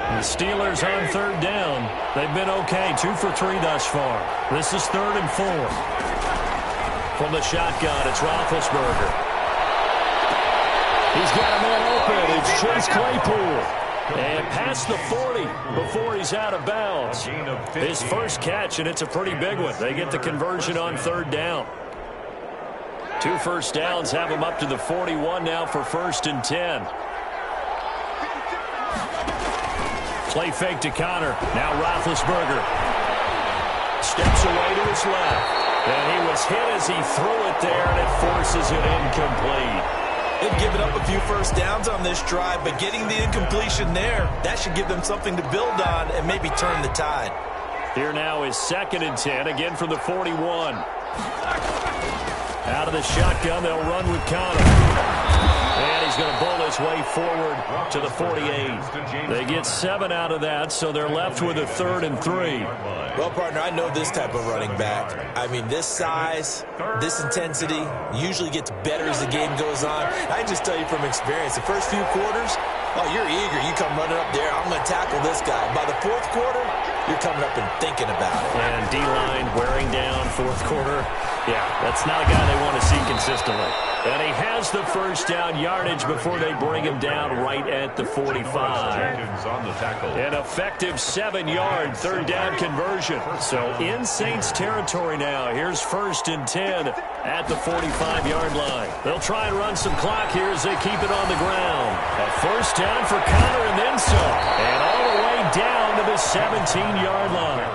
The Steelers on third down. They've been okay, 2 for 3 thus far. This is 3rd and 4. From the shotgun, it's Roethlisberger. He's got a man open. It's Chase Claypool. And past the 40 before he's out of bounds. His first catch, and it's a pretty big one. They get the conversion on third down. 2 first downs have him up to the 41 now for first and 10. Play fake to Connor. Now Roethlisberger steps away to his left. And he was hit as he threw it there, and it forces it incomplete.
They've given up a few first downs on this drive, but getting the incompletion there, that should give them something to build on and maybe turn the tide.
Here now is 2nd and 10, again from the 41. Out of the shotgun, they'll run with Connor. And he's going to bowl his way forward to the 48. They get 7 out of that, so they're left with a 3rd and 3.
Well, partner, I know this type of running back. I mean, this size, this intensity usually gets better as the game goes on. I just tell you from experience, the first few quarters, oh, you're eager. You come running up there, I'm going to tackle this guy. By the 4th quarter, you're coming up and thinking about it.
And D-line wearing down 4th quarter. Yeah, that's not a guy they want to see consistently. And he has the first down yardage before they bring him down right at the 45. An effective 7-yard 3rd down conversion. So in Saints territory now. Here's first and 10 at the 45-yard line. They'll try and run some clock here as they keep it on the ground. A first down for Connor and then some. And all the way down to the 17-yard line.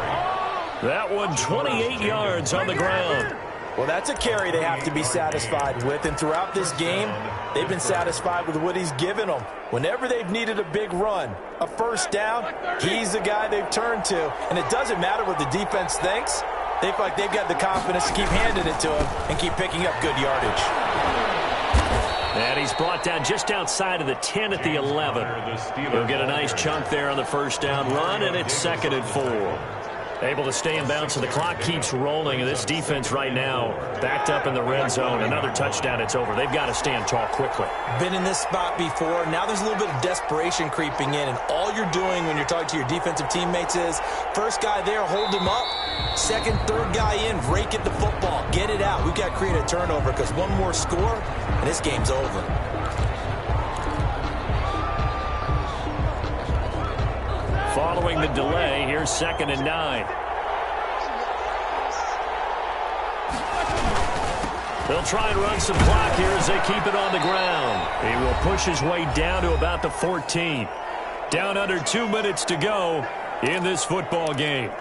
That one 28 yards on the ground.
Well, that's a carry they have to be satisfied with, and throughout this game, they've been satisfied with what he's given them. Whenever they've needed a big run, a first down, he's the guy they've turned to. And it doesn't matter what the defense thinks. They feel like they've got the confidence to keep handing it to him and keep picking up good yardage.
And he's brought down just outside of the 10 at the 11. He'll get a nice chunk there on the first down run, and it's 2nd and 4. Able to stay in bounds, so the clock keeps rolling. And this defense right now backed up in the red zone. Another touchdown, it's over. They've got to stand tall quickly.
Been in this spot before. Now there's a little bit of desperation creeping in. And all you're doing when you're talking to your defensive teammates is, first guy there, hold him up. Second, third guy in, rake at the football. Get it out. We've got to create a turnover because one more score, and this game's over.
Following the delay, here's 2nd and 9. They'll try and run some clock here as they keep it on the ground. He will push his way down to about the 14. Down under 2 minutes to go in this football game.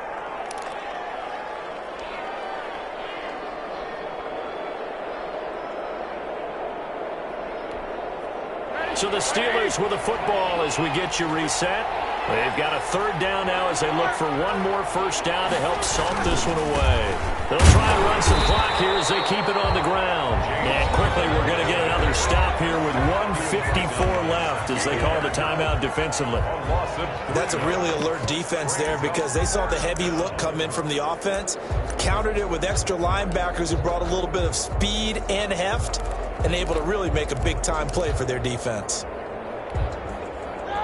So the Steelers with the football as we get you reset. They've got a third down now as they look for one more first down to help salt this one away. They'll try to run some clock here as they keep it on the ground. And quickly we're going to get another stop here with 1:54 left as they call the timeout defensively.
That's a really alert defense there because they saw the heavy look come in from the offense, countered it with extra linebackers who brought a little bit of speed and heft, and able to really make a big-time play for their defense.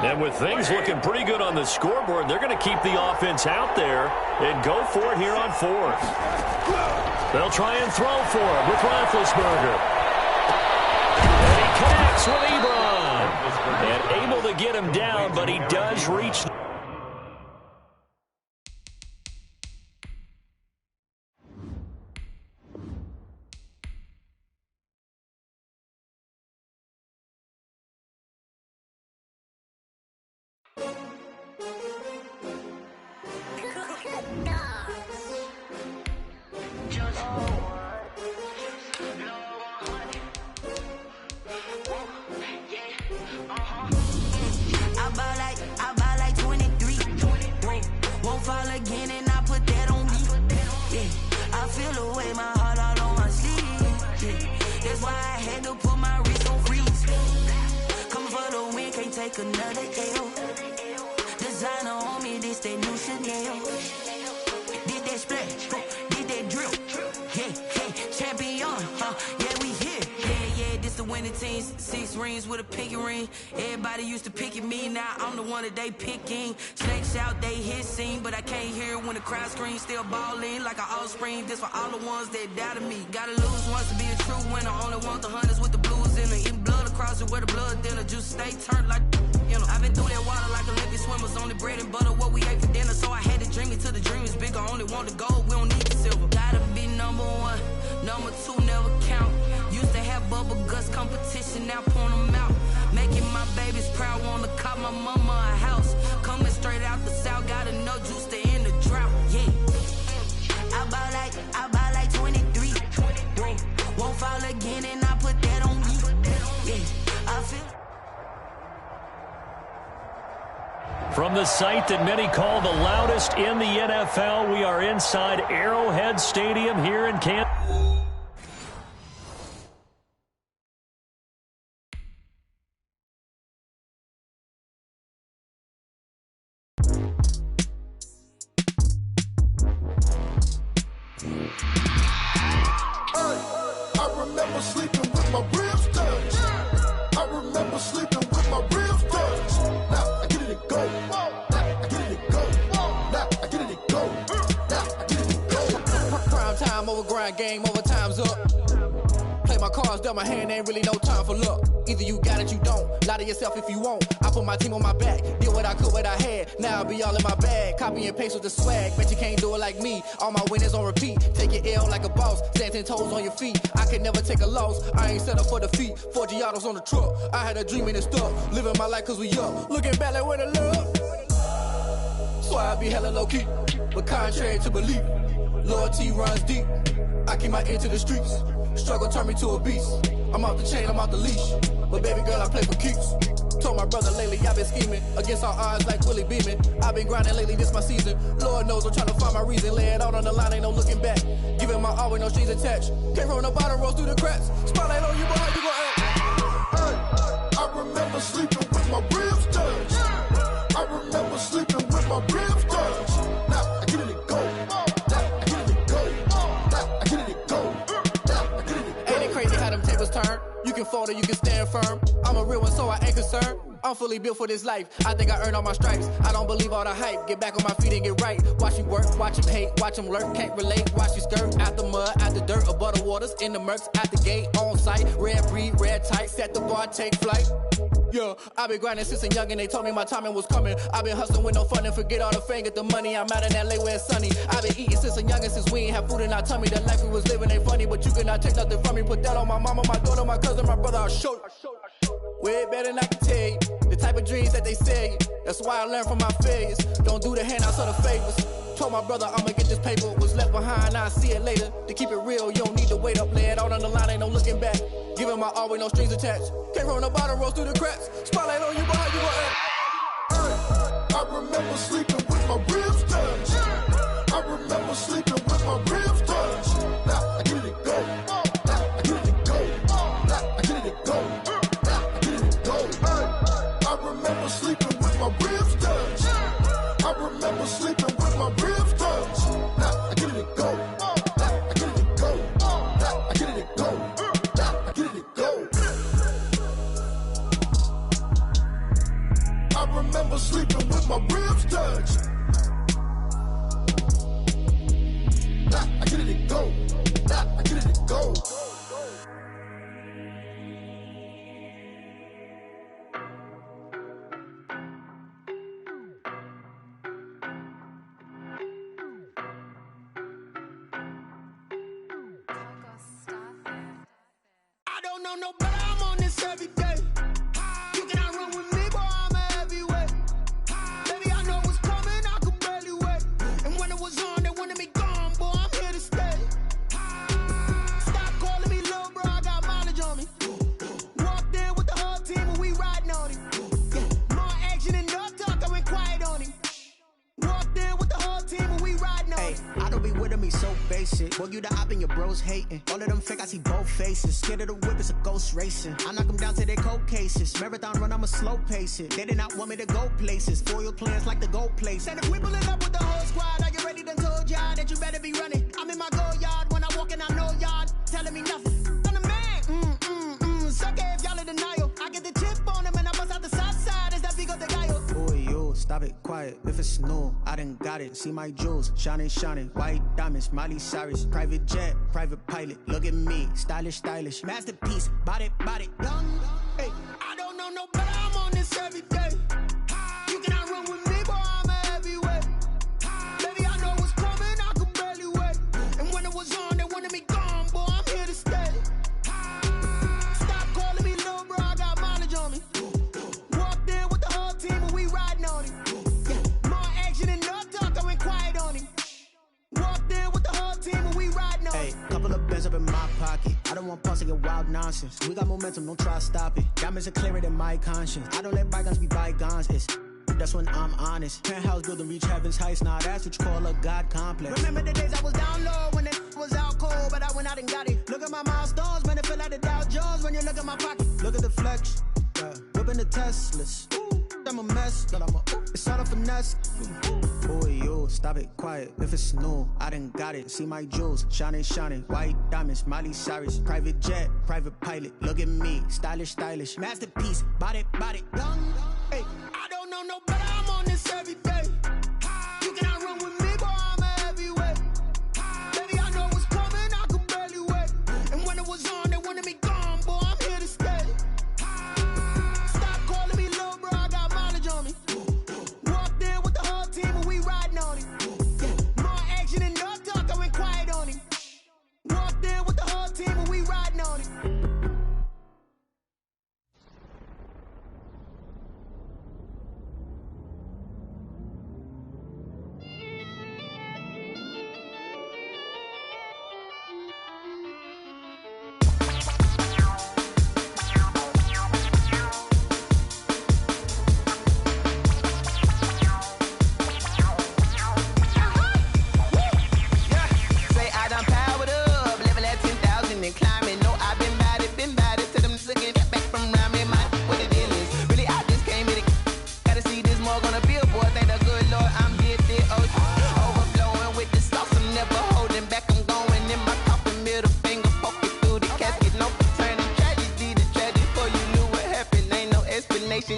And with things looking pretty good on the scoreboard, they're going to keep the offense out there and go for it here on fourth. They'll try and throw for it with Roethlisberger. And he connects with Ebron. And able to get him down, but he does reach.
Another L. Designer on me, this that new Chanel. Did that splash, did that drill. Yeah, champion, yeah, we here. Yeah, this the winning team. 6 rings with a pinky ring. Everybody used to pick at me, now I'm the one that they picking. Snakes out, they hit scene, but I can't hear when the crowd screams. Still ballin' like an offspring. This for all the ones that doubted me. Gotta lose once to be a true winner. Only want the hunters with the blues in it. Eating blood across it where the blood dinner. Juice stay turned like. You know, I've been through that water like Olympic swimmers. Only bread and butter, what we ate for dinner. So I had to dream it till the dream is bigger. Only want the gold, we don't need the silver. Gotta be number 1, number 2 never count. Used to have bubble guts competition, now point them out. Making my babies proud, wanna cop my mama a house. Coming straight out the south, got enough juice to end the drought. Yeah, I buy like 23. Won't fall again, and I put that on me. Yeah, I feel.
From the site that many call the loudest in the NFL, we are inside Arrowhead Stadium here in Kansas.
I remember sleeping with my ribs touched. I remember sleeping with my ribs touched. Now I get it to go. Now I get it to go. Now I get it to go. Now I get it to go.
Prime time over grind game, over time's up. Play my cards, dealt my hand, ain't really no time for luck. Either you got it, you don't. Lie to yourself if you won't. I put my team on my back, did what I could, what I had. Now I'll be all in my bag. Copy and paste with the swag. Bet you can't do it like me. All my winners on repeat. Take your L like a boss. Stand 10 toes on your feet. I can never take a loss. I ain't set up for defeat. 4 Giottos on the truck. I had a dream and it stuck. Living my life cause we up. Looking back like where the love. So I be hella low key. But contrary to belief, loyalty runs deep. I keep my ear to the streets. Struggle turned me to a beast. I'm off the chain, I'm off the leash. But baby girl, I play for keeps. Told my brother lately, I've been scheming. Against all odds like Willie Beeman. I've been grinding lately, this my season. Lord knows I'm trying to find my reason. Lay it out on the line, ain't no looking back. Giving my all with no strings attached. Came from the bottom, rose through the cracks. Spotlight on you, boy, how you gon' act?
Hey, I remember sleeping with my ribs touched. I remember sleeping with my ribs touched. Now I get it to go. Now I get it to go. Now I get it to go. Now I get it to go.
Ain't it crazy how them tables turn? You can fold or you can stand firm. I'm a real one, so I ain't concerned. I'm fully built for this life. I think I earned all my stripes. I don't believe all the hype. Get back on my feet and get right. Watch you work, watch him hate, watch him lurk. Can't relate, watch you skirt. Out the mud, out the dirt, above the waters, in the murks, at the gate, on site. Red breed, red tight, set the bar, take flight. Yeah, I been grinding since a young and they told me my timing was coming. I been hustling with no fun and forget all the fame, get the money. I'm out in LA where it's sunny. I been eating since a young and since we ain't have food in our tummy. The life we was living ain't funny, but you cannot take nothing from me. Put that on my mama, my daughter, my cousin, my brother, I'll show you. Way better than I can tell you. The type of dreams that they sell you. That's why I learned from my failures. Don't do the handouts or the favors. Told my brother I'ma get this paper. Was left behind, I'll see it later. To keep it real, you don't need to wait up. Lay it out on the line, ain't no looking back. Giving my all with no strings attached. Came from the bottom, rose through the cracks. Spotlight on you, but how you gon' act?
I remember sleeping with my ribs touched. I remember sleeping with my ribs touched. Now I get it go. Now I get it go. Now I get it go. Now I get it go. I remember sleeping with my ribs touched. I remember sleeping with my ribs touched. Now I get it go. Now I get it go. Now I get it go. Now I get it go. I remember sleeping with my ribs touched. Nah, I get it go. Nah, I get it go.
I don't know no better, I'm on this every day. You cannot run with me, boy, I'm a heavyweight. Baby, I know what's coming, I could barely wait. And when it was on, they wanted me gone, boy, I'm here to stay. Stop calling me little bro, I got mileage on me. Walked in with the whole team and we riding on him. Yeah, more action and no talk, I went quiet on him. Walked in with the whole team and we riding on him.
I don't be with me so basic. Boy, you the op and your bros hating. All of them fake, I see both faces. Scared of the whip, it's a ghost racing. I knock them down to their cold cases. Marathon run, I'ma slow pace it. They did not want me to go places. Foil plans like the gold place. And if we pulling up with the whole squad, are you ready? Done told y'all that you better be running. I'm in my go yard. When I walk in, I know y'all telling me nothing. I'm the man. Suck it if y'all in denial. I get the chip on him and I bust out the south side. Is that Vigo de Gallo? Boy, yo, stop it, quiet. If it's new, I done got it. See my jewels, shining, shining. White diamonds, Miley Cyrus. Private jet, private pilot. Look at me, stylish, stylish. Masterpiece, body, young. Hey,
I don't know no better, I'm on this every day. You cannot run with me, boy, I'm a heavyweight. Baby, I know what's coming, I could barely wait. And when it was on, they wanted me gone, boy, I'm here to stay. Stop calling me little bro, I got mileage on me. Walked in with the whole team and we riding on him. Yeah, more action and no talk, I went quiet on him. Walked in with the whole team and we riding on him.
hey, couple of bands up in my pocket. I don't want pause to get wild nonsense. We got momentum, don't try to stop it. Diamonds are clearer than my conscience. I don't let bygones be bygones. That's when I'm honest. Penthouse building reach heaven's heights. Nah, that's what you call a God complex.
Remember the days I was down low when it was out cold, but I went out and got it. Look at my milestones, man, it feel like the Dow Jones when you look at my pocket.
Look at the flex, yeah. Whipping the Teslas. I'm a mess, but it's all a finesse. Boy, yo, stop it, quiet. If it's new, I done got it. See my jewels, shining, shining. White diamonds, Miley Cyrus. Private jet, private pilot. Look at me, stylish, stylish. Masterpiece, body, young. Hey,
I don't know no better, I'm on this every day. You cannot run with me, boy, I'm a heavyweight. Baby, I know what's coming, I could barely wait. And when it was on, they wanted me gone, boy, I'm here to stay. Stop calling me little bro, I got mileage on me. Walked in with the whole team and we riding on him. Yeah, more action and no talk, I went quiet on him. Walked in with the whole team and we riding on him.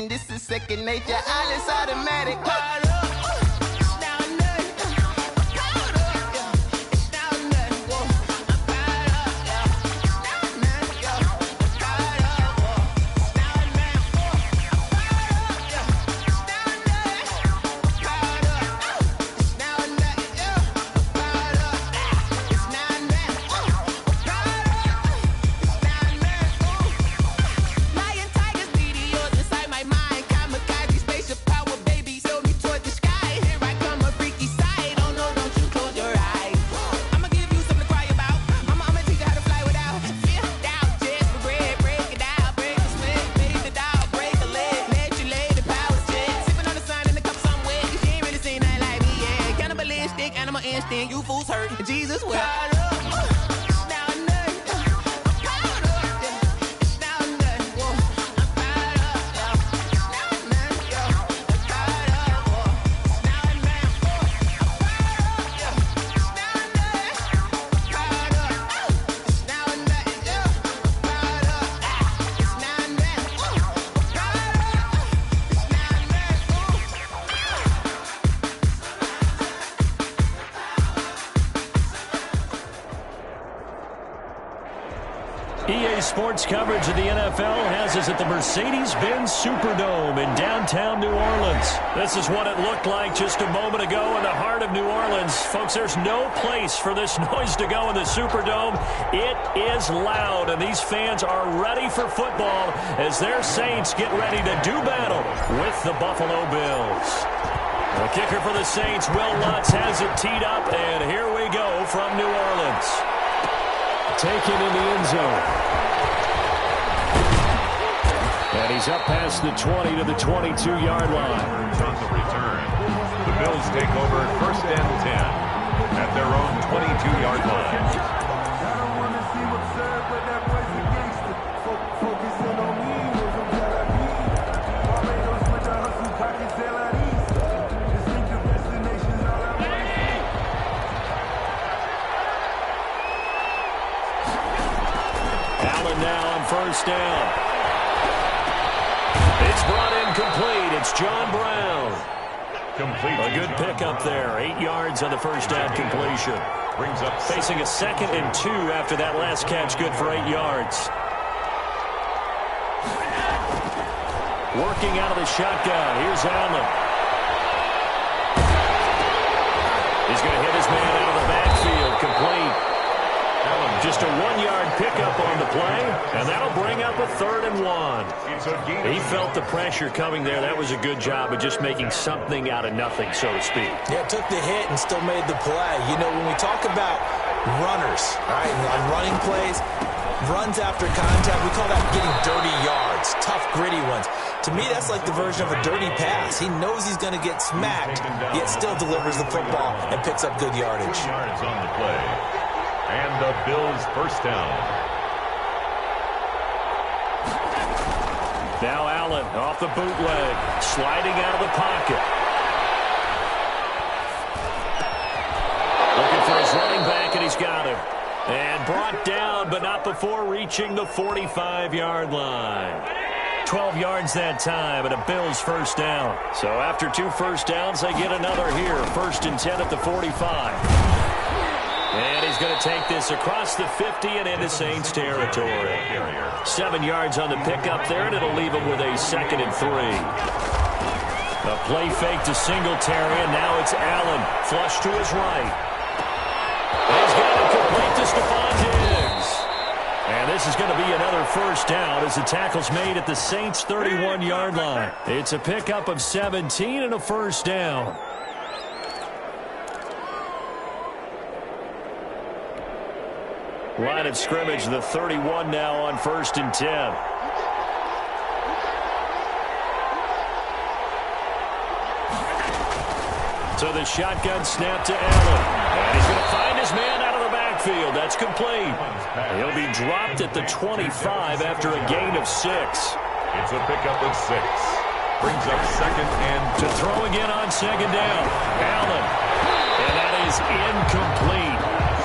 This is second nature, all is automatic. Lion tigers, meteors inside my mind. Kamikaze, spaceship power, baby. Sell me toward the
then you fools hurt. Jesus wept.
EA Sports coverage of the NFL has us at the Mercedes-Benz Superdome in downtown New Orleans. This is what it looked like just a moment ago in the heart of New Orleans. Folks, there's no place for this noise to go in the Superdome. It is loud, and these fans are ready for football as their Saints get ready to do battle with the Buffalo Bills. The kicker for the Saints, Will Lutz, has it teed up, and here we go from New Orleans. Taken in the end zone. And he's up past the 20 to the 22-yard line.
On the return, the Bills take over 1st and 10 at their own 22-yard line.
Now on 1st down. It's brought in complete. It's John Brown.
Complete.
A good pickup there. 8 yards on the 1st down completion.
Brings up
facing a 2nd and 2 after that last catch. Good for 8 yards. Working out of the shotgun. Here's Allen. He's going to hit his man out of the backfield. Complete. Just a 1-yard pickup on the play, and that'll bring up a 3rd and 1. He felt the pressure coming there. That was a good job of just making something out of nothing, so to speak.
Yeah, took the hit and still made the play. You know, when we talk about runners, all right, on running plays, runs after contact, we call that getting dirty yards, tough, gritty ones. To me, that's like the version of a dirty pass. He knows he's going to get smacked, yet still delivers the football and picks up good yardage.
2 yards on the play. And the Bills' 1st down.
Now Allen off the bootleg, sliding out of the pocket. Looking for his running back, and he's got him. And brought down, but not before reaching the 45-yard line. 12 yards that time, and a Bills 1st down. So after 2 first downs, they get another here. 1st and 10 at the 45. And he's going to take this across the 50 and into Saints territory. 7 yards on the pickup there, and it'll leave him with a 2nd and 3. A play fake to Singletary, and now it's Allen. Flush to his right. And he's got it complete to Stephon Diggs. And this is going to be another 1st down as the tackle's made at the Saints' 31-yard line. It's a pickup of 17 and a 1st down. Line of scrimmage, the 31 now on 1st and 10. So the shotgun snap to Allen. And he's going to find his man out of the backfield. That's complete. He'll be dropped at the 25 after a gain of 6.
It's a pickup of 6. Brings up 2nd and
to throw again on 2nd down. Allen. And that is incomplete.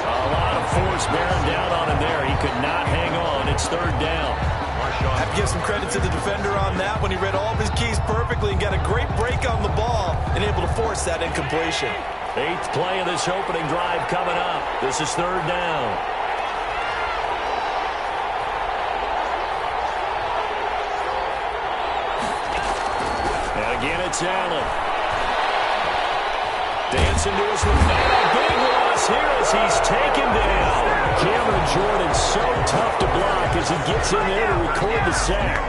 A lot of force bearing down on him there. He could not hang on. It's 3rd down.
I have to give some credit to the defender on that when he read all of his keys perfectly and got a great break on the ball and able to force that incompletion.
8th play of this opening drive coming up. This is 3rd down. And again, it's Allen. Dancing to us with a big loss here as he's taken down. Cameron Jordan so tough to block as he gets in there to record the sack.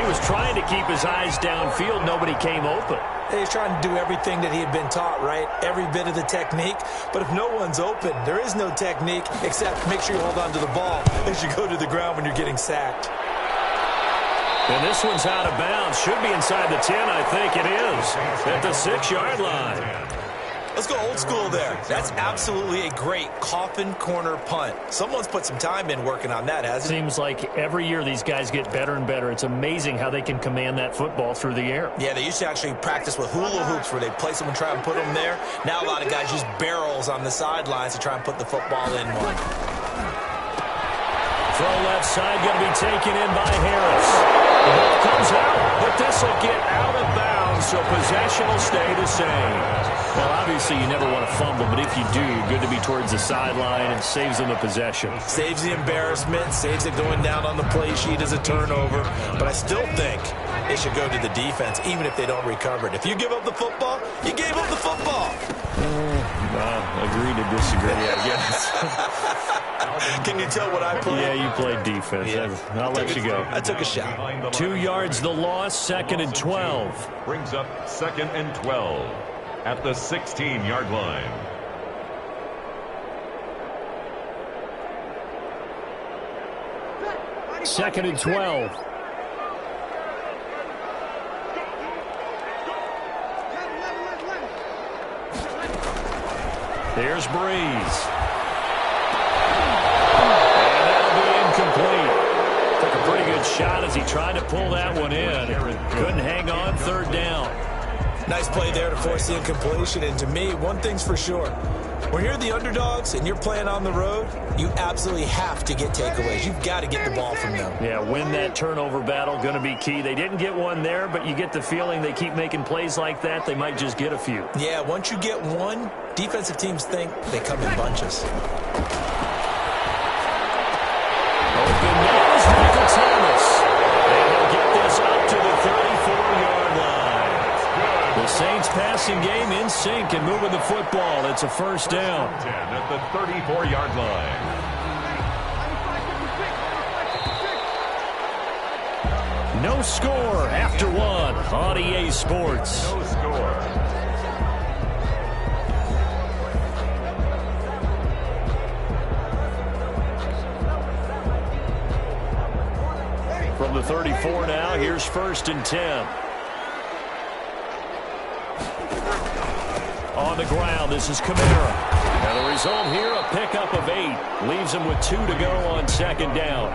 He was trying to keep his eyes downfield. Nobody came open.
He's trying to do everything that he had been taught, right? Every bit of the technique. But if no one's open, there is no technique except make sure you hold on to the ball as you go to the ground when you're getting sacked.
And this one's out of bounds. Should be inside the 10, I think it is. At the 6-yard line.
Let's go old school there. That's absolutely a great coffin corner punt. Someone's put some time in working on that, hasn't it?
Seems like every year these guys get better and better. It's amazing how they can command that football through the air.
Yeah, they used to actually practice with hula hoops where they place them and try and put them there. Now a lot of guys use barrels on the sidelines to try and put the football in one.
Throw left side, going to be taken in by Harris. The ball comes out, but this will get out of bounds, so possession will stay the same. Well, obviously you never want to fumble, but if you do, good to be towards the sideline and saves them the possession.
Saves the embarrassment, saves it going down on the play sheet as a turnover, but I still think it should go to the defense, even if they don't recover it. If you give up the football, you gave up the football.
Agree to disagree, I guess.
Can you tell what I played?
Yeah, you played defense. Yeah. I'll let you go.
I took a shot.
2 yards the loss, 2nd and 12.
Brings up 2nd and 12 at the 16-yard line.
Second and 12. There's Breeze. And that'll be incomplete. Took a pretty good shot as he tried to pull that one in. Couldn't hang on, 3rd down.
Nice play there to force the incompletion. And to me, one thing's for sure. When you're the underdogs and you're playing on the road, you absolutely have to get takeaways. You've got to get the ball from them.
Yeah, win that turnover battle, going to be key. They didn't get one there, but you get the feeling they keep making plays like that, they might just get a few.
Yeah, once you get one, defensive teams think they come in bunches.
Open nose, Michael Thomas. And he'll get this up to the 34-yard line. The Saints passing game in sync and moving the football. It's a 1st down.
10 at the 34-yard line.
No score after 1 on EA Sports.
No score.
From the 34 now, here's 1st and 10. On the ground, this is Kamara. And the result here, a pickup of 8. Leaves him with 2 to go on 2nd down.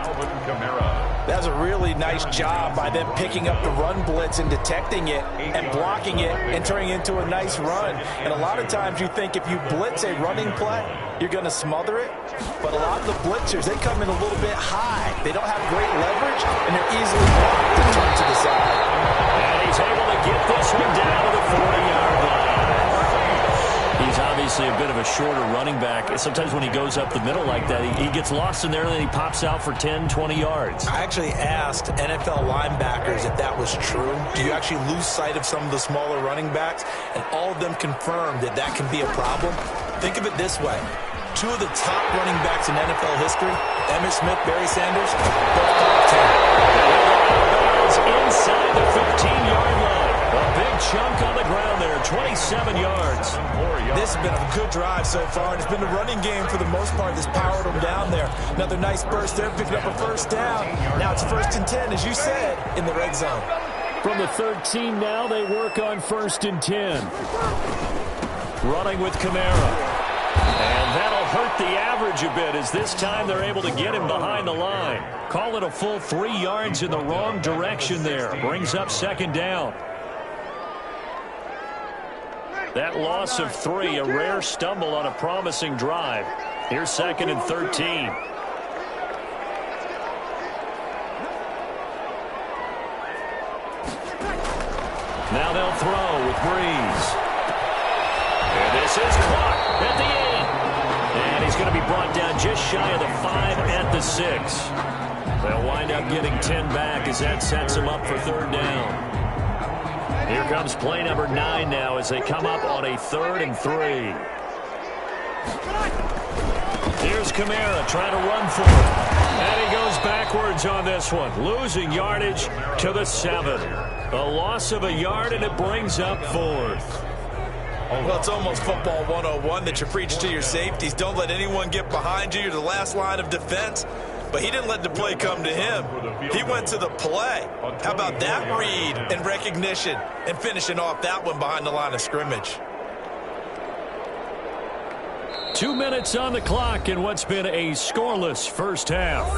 That's a really nice job by them picking up the run blitz and detecting it and blocking it and turning it into a nice run. And a lot of times you think if you blitz a running play, you're going to smother it. But a lot of the blitzers, they come in a little bit high. They don't have great leverage, and they're easily blocked and turned to the side.
And he's able to get this one down to the 40-yard line. He's obviously a bit of a shorter running back. Sometimes when he goes up the middle like that, he gets lost in there and then he pops out for 10, 20 yards.
I actually asked NFL linebackers if that was true. Do you actually lose sight of some of the smaller running backs? And all of them confirmed that that can be a problem. Think of it this way. 2 of the top running backs in NFL history, Emmitt Smith, Barry Sanders, both top 10.
Inside the 15-yard line. A big chunk on the ground there, 27 yards.
This has been a good drive so far, and it's been the running game for the most part that's powered them down there. Another nice burst there, picking up a 1st down. Now it's 1st and 10, as you said, in the red zone.
From the 13 now, they work on 1st and 10. Running with Kamara. And that'll hurt the average a bit as this time they're able to get him behind the line. Call it a full 3 yards in the wrong direction there. Brings up 2nd down. That loss of 3, a rare stumble on a promising drive. Here's 2nd and 13. Now they'll throw with Breeze. And this is caught at the end. And he's going to be brought down just shy of the 5 at the 6. They'll wind up getting 10 back as that sets them up for 3rd down. Here comes play number 9 now as they come up on a 3rd and 3. Here's Kamara trying to run for it. And he goes backwards on this one, losing yardage to the 7. A loss of a yard, and it brings up 4th.
Well, it's almost football 101 that you preach to your safeties. Don't let anyone get behind you. You're the last line of defense. But he didn't let the play come to him. He went to the play. How about that read and recognition and finishing off that one behind the line of scrimmage?
2 minutes on the clock in what's been a scoreless first half.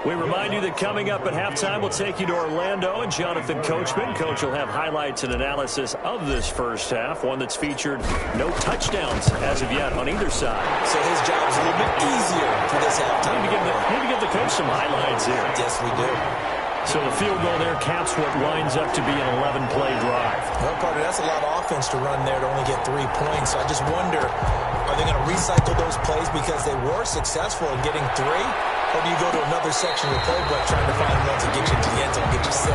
We remind you that coming up at halftime, we'll take you to Orlando and Jonathan Coachman. Coach will have highlights and analysis of this first half, one that's featured no touchdowns as of yet on either side.
So his job's a little bit easier for this halftime.
Need to give the coach some highlights here.
Yes, we do.
So the field goal there caps what lines up to be an 11-play drive.
Well, Carter, that's a lot of offense to run there to only get 3 points. So I just wonder, are they going to recycle those plays because they were successful in getting 3? Or do you go to another section of the playbook trying to find ones that get you to the end zone and get you 6?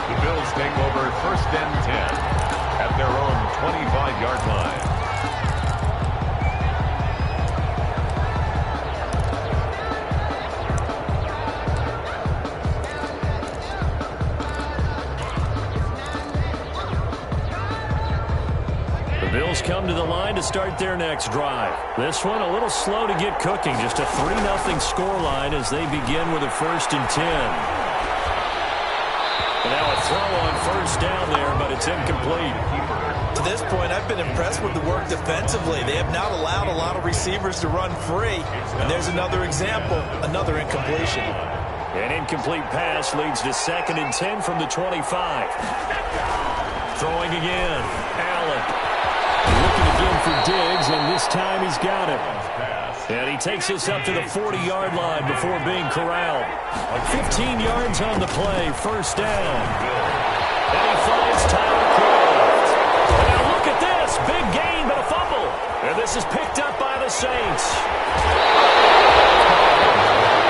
The Bills take over 1st and 10 at their own 25-yard line.
Bills come to the line to start their next drive. This one a little slow to get cooking. Just a 3-0 score line as they begin with a 1st and 10. And now a throw on 1st down there, but it's incomplete.
To this point, I've been impressed with the work defensively. They have not allowed a lot of receivers to run free. And there's another example, another incompletion.
An incomplete pass leads to 2nd and 10 from the 25. Throwing again. Allen. Looking again for Diggs, and this time he's got it. And he takes this up to the 40-yard line before being corralled. 15 yards on the play, 1st down. And he finds Tyler Croft. Now look at this, big gain but a fumble. And this is picked up by the Saints.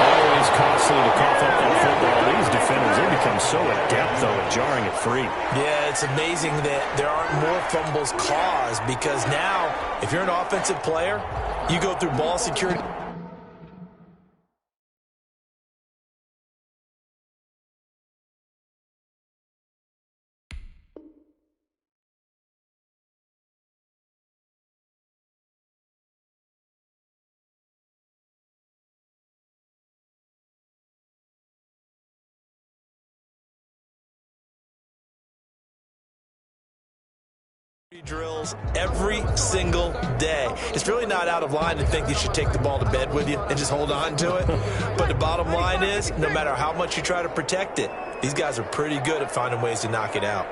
Always costly to cough up that football. These defenders, they become so adept, though, at jarring it free.
Yeah, it's amazing that there aren't more fumbles caused because now, if you're an offensive player, you go through ball security. Drills every single day. It's really not out of line to think you should take the ball to bed with you and just hold on to it. But the bottom line is, no matter how much you try to protect it, these guys are pretty good at finding ways to knock it out.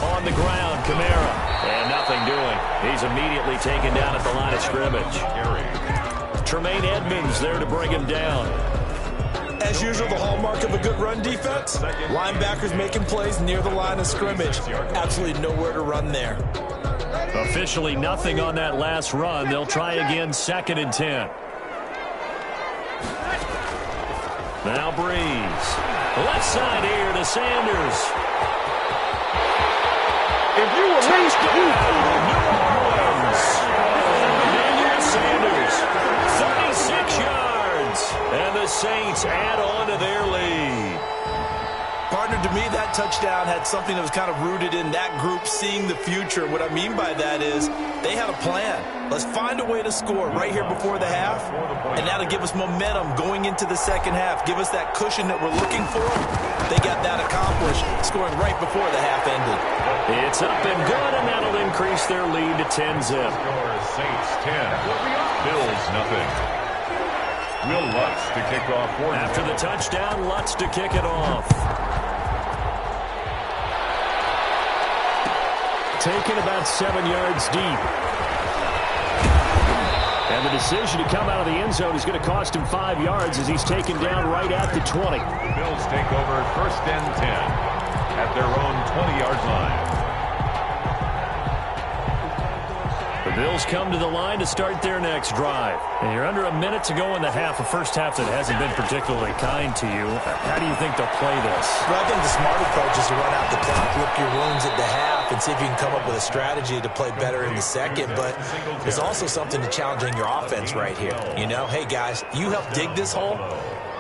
On the ground, Kamara. And nothing doing. He's immediately taken down at the line of scrimmage. Tremaine Edmonds there to bring him down.
As usual, the hallmark of a good run defense, linebackers making plays near the line of scrimmage. Absolutely nowhere to run there.
Officially nothing on that last run. They'll try again, 2nd and 10. Now Breeze. Left side here to Sanders.
If you were raised to
New Orleans. Emmanuel Sanders, 36 yards. And the Saints add on to their lead.
Partner, to me, that touchdown had something that was kind of rooted in that group seeing the future. What I mean by that is they had a plan. Let's find a way to score right here before the half, and that'll give us momentum going into the second half. Give us that cushion that we're looking for. They got that accomplished, scoring right before the half ended.
It's up and good, and that'll increase their lead to 10-zip.
Saints 10, Bills nothing. Will Lutz to kick off for you.
After the touchdown, Lutz to kick it off. Taken about 7 yards deep. And the decision to come out of the end zone is going to cost him 5 yards as he's taken down right at the 20.
The Bills take over 1st and 10 at their own 20-yard line.
The Bills come to the line to start their next drive. And you're under a minute to go in the half, a first half that hasn't been particularly kind to you. How do you think they'll play this?
Well, I think the smart approach is to run out the clock, lick your wounds at the half, and see if you can come up with a strategy to play better in the second. But there's also something to challenging your offense right here. You know, hey, guys, you help dig this hole.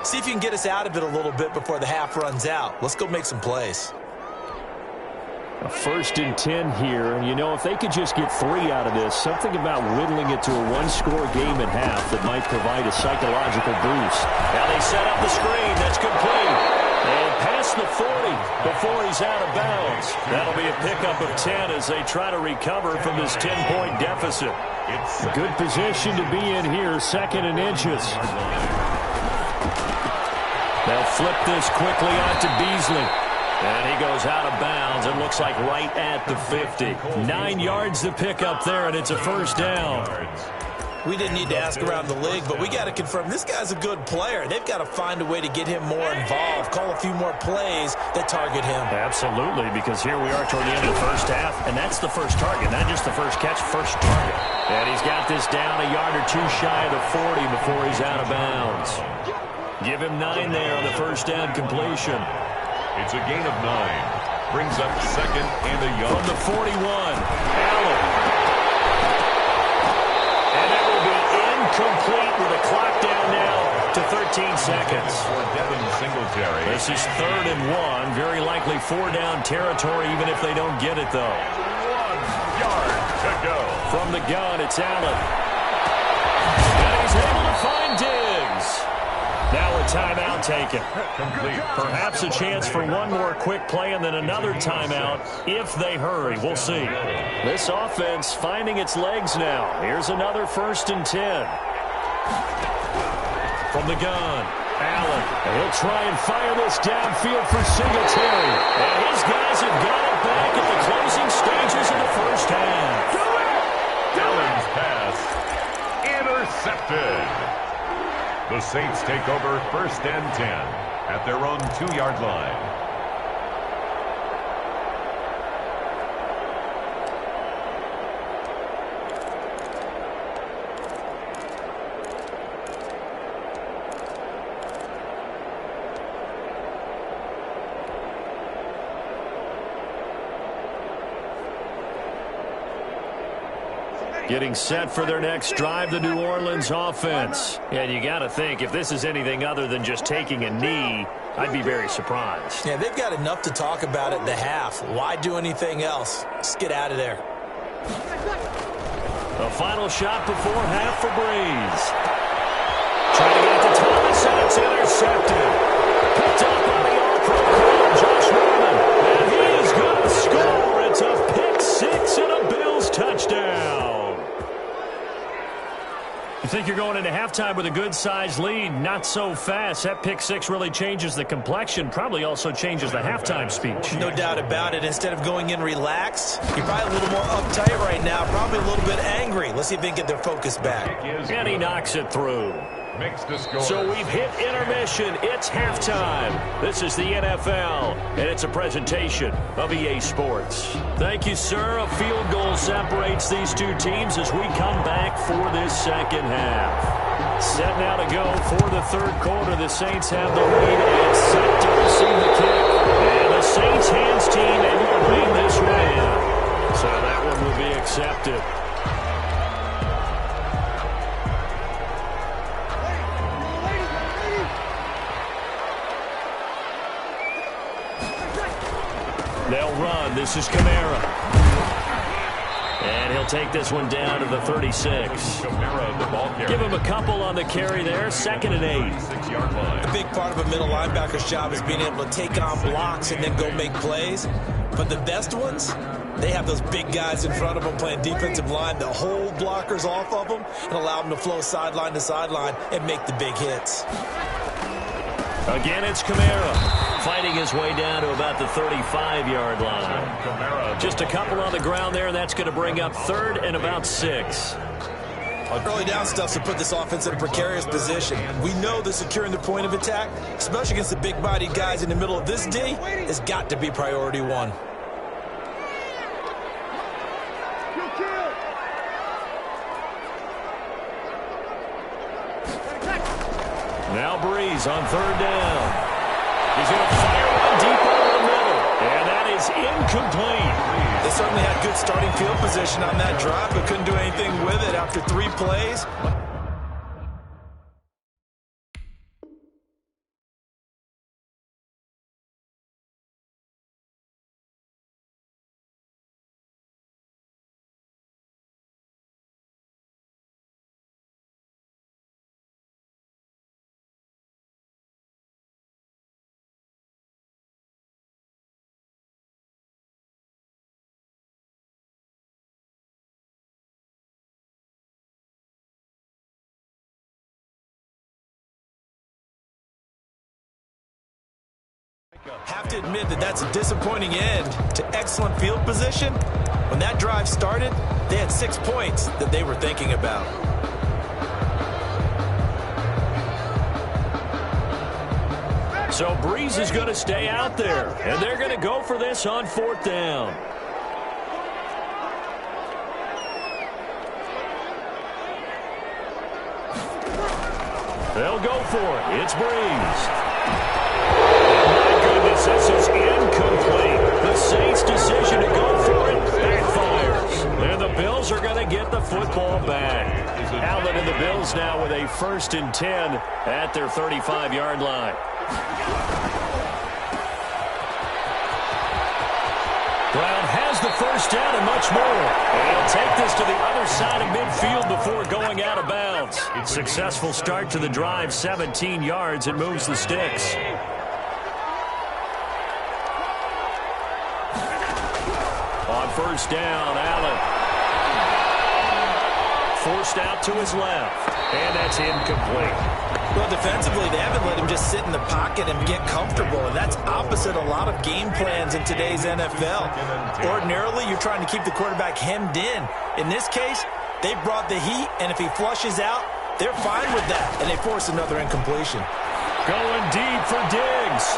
See if you can get us out of it a little bit before the half runs out. Let's go make some plays.
A 1st and 10 here. You know, if they could just get 3 out of this, something about whittling it to a one-score game at half that might provide a psychological boost. Now they set up the screen. That's complete. And past the 40 before he's out of bounds. That'll be a pickup of 10 as they try to recover from this 10-point deficit. A good position to be in here, 2nd and inches. They'll flip this quickly out to Beasley. And he goes out of bounds. It looks like right at the 50. 9 yards to pick up there, and it's a 1st down.
We didn't need to ask around the league, but we got to confirm this guy's a good player. They've got to find a way to get him more involved, call a few more plays that target him.
Absolutely, because here we are toward the end of the 1st half, and that's the first target, not just the first catch, first target. And he's got this down a yard or 2 shy of the 40 before he's out of bounds. Give him 9 there on the 1st down completion.
It's a gain of 9. Brings up 2nd and a yard.
From the 41, Allen. And that will be incomplete with a clock down now to 13 seconds.
For Devin Singletary.
This is 3rd and 1. Very likely 4-down territory, even if they don't get it, though.
1 yard to go.
From the gun, it's Allen. And he's able to find Diggs. Now a timeout taken.
Complete.
Perhaps a chance for one more quick play and then another timeout if they hurry. We'll see. This offense finding its legs now. Here's another 1st and 10. From the gun, Allen. And he'll try and fire this downfield for Singletary. And his guys have got it back at the closing stages of the 1st half.
Allen's pass intercepted. The Saints take over 1st and 10 at their own 2-yard line.
Getting set for their next drive, the New Orleans offense. And you got to think, if this is anything other than just taking a knee, I'd be very surprised.
Yeah, they've got enough to talk about at the half. Why do anything else? Just get out of there.
The final shot before half for Breeze. Trying to get to Thomas, and it's intercepted. Picked up by the all-pro corner, Josh Norman. And he is going to score. It's a pick 6 and a Bills touchdown. You think you're going into halftime with a good-sized lead. Not so fast. That pick 6 really changes the complexion. Probably also changes the halftime speech.
No doubt about it. Instead of going in relaxed, you're probably a little more uptight right now. Probably a little bit angry. Let's see if they can get their focus back.
And he knocks it through. So we've hit intermission. It's halftime. This is the NFL, and it's a presentation of EA Sports. Thank you, sir. A field goal separates these two teams as we come back for this 2nd half. Set now to go for the 3rd quarter. The Saints have the lead and set to receive the kick. And the Saints hands team able to bring this win. So that one will be accepted. They'll run. This is Kamara. And he'll take this one down to the 36. Give him a couple on the carry there. 2nd and 8.
A big part of a middle linebacker's job is being able to take on blocks and then go make plays. But the best ones, they have those big guys in front of them playing defensive line that hold blockers off of them and allow them to flow sideline to sideline and make the big hits.
Again, it's Kamara. Fighting his way down to about the 35-yard line. Just a couple on the ground there, and that's going to bring up 3rd and about 6.
Early down stuff to put this offense in a precarious position. We know that securing the point of attack, especially against the big-bodied guys in the middle of this D, has got to be priority 1.
Now Breeze on 3rd down. He's going to fire one deep over the middle. And that is incomplete.
They certainly had good starting field position on that drive, but couldn't do anything with it after 3 plays. Have to admit that that's a disappointing end to excellent field position. When that drive started, they had 6 points that they were thinking about.
So Breeze is going to stay out there, and they're going to go for this on 4th down. They'll go for it. It's Breeze. My goodness, this is incomplete. The Saints' decision to go for it backfires. And the Bills are going to get the football back. Allen and the Bills now with a 1st and 10 at their 35-yard line. Brown has the 1st down and much more. And he'll take this to the other side of midfield before going out of bounds. Successful start to the drive, 17 yards, and moves the sticks. On 1st down, Allen. Forced out to his left, and that's incomplete.
Well, defensively, they haven't let him just sit in the pocket and get comfortable, and that's opposite a lot of game plans in today's NFL. Ordinarily, you're trying to keep the quarterback hemmed in. In this case, they brought the heat, and if he flushes out, they're fine with that, and they force another incompletion.
Going deep for Diggs.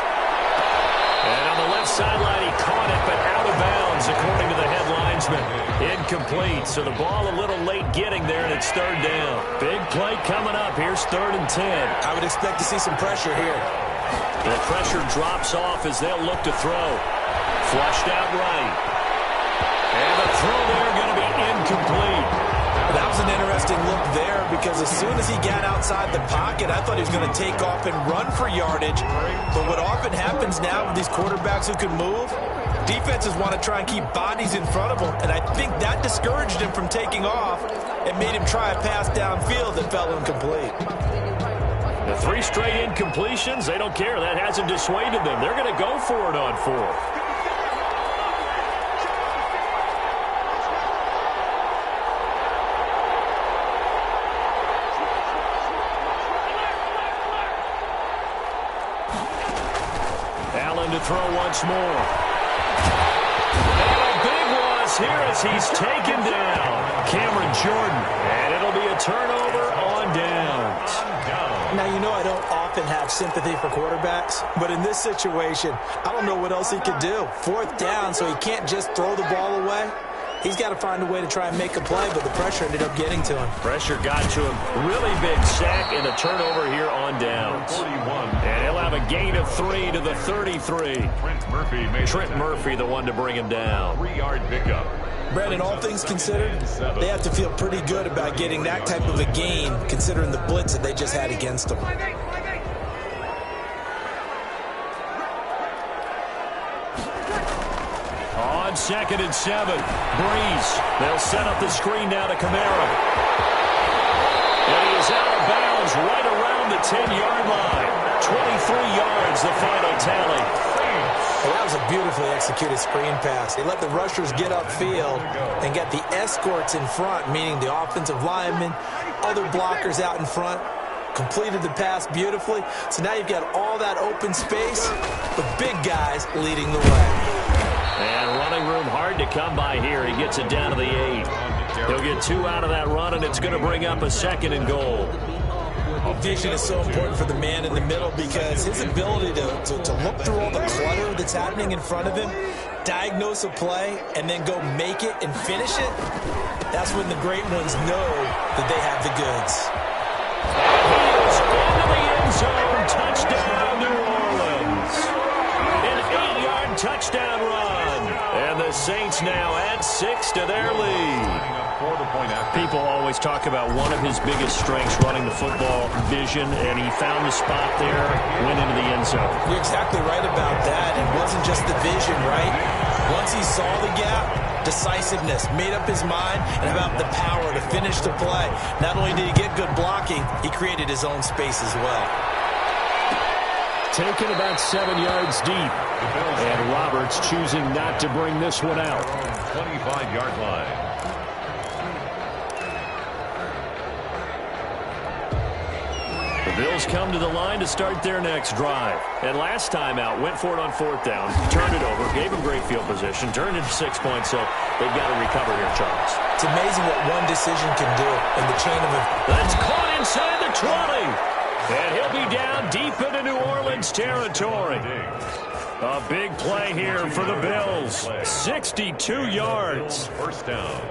And on the left sideline, he caught it, but out of bounds, according to the head linesman. Incomplete, so the ball a little late getting there, and it's 3rd down. Big play coming up. Here's 3rd and 10.
I would expect to see some pressure here.
The pressure drops off as they'll look to throw. Flushed out right. And the throw there going to be incomplete.
That was an interesting look there because as soon as he got outside the pocket, I thought he was going to take off and run for yardage. But what often happens now with these quarterbacks who can move, defenses want to try and keep bodies in front of them, and I think that discouraged him from taking off and made him try a pass downfield that fell incomplete.
The 3 straight incompletions, they don't care. That hasn't dissuaded them. They're going to go for it on 4th. To throw once more. And a big loss here as he's taken down. Cameron Jordan. And it'll be a turnover on downs.
Now, you know I don't often have sympathy for quarterbacks, but in this situation, I don't know what else he could do. 4th down, so he can't just throw the ball away. He's got to find a way to try and make a play, but the pressure ended up getting to him.
Pressure got to him. Really big sack and a turnover here on downs. 41. And he'll have a gain of 3 to the 33. Trent Murphy, the one to bring him down.
3-yard pickup.
Brandon, all things considered, they have to feel pretty good about getting that type of a gain, considering the blitz that they just had against them.
On 2nd and 7, Breeze. They'll set up the screen now to Kamara. And he is out of bounds right around the 10-yard line. 23 yards, the final tally.
Well, that was a beautifully executed screen pass. They let the rushers get upfield and get the escorts in front, meaning the offensive linemen, other blockers out in front. Completed the pass beautifully. So now you've got all that open space with big guys leading the way.
And running room hard to come by here. He gets it down to the 8. He'll get 2 out of that run, and it's going to bring up a 2nd and goal.
Vision is so important for the man in the middle because his ability to look through all the clutter that's happening in front of him, diagnose a play, and then go make it and finish it, that's when the great ones know that they have the goods.
He is into the end zone. Touchdown, New Orleans. An 8-yard touchdown run. And the Saints now add 6 to their lead. People always talk about one of his biggest strengths running the football, vision, and he found the spot there, went into the end zone.
You're exactly right about that. It wasn't just the vision, right? Once he saw the gap, decisiveness, made up his mind, and about the power to finish the play. Not only did he get good blocking, he created his own space as well.
Taken about 7 yards deep. And Roberts choosing not to bring this one out.
25-yard line.
Bills come to the line to start their next drive. And last time out, went for it on 4th down, turned it over, gave them great field position, turned it to 6 points, so they've got to recover here, Charles.
It's amazing what one decision can do in the chain of events.
That's caught inside the 20. And he'll be down deep into New Orleans territory. A big play here for the Bills. 62 yards.
First down.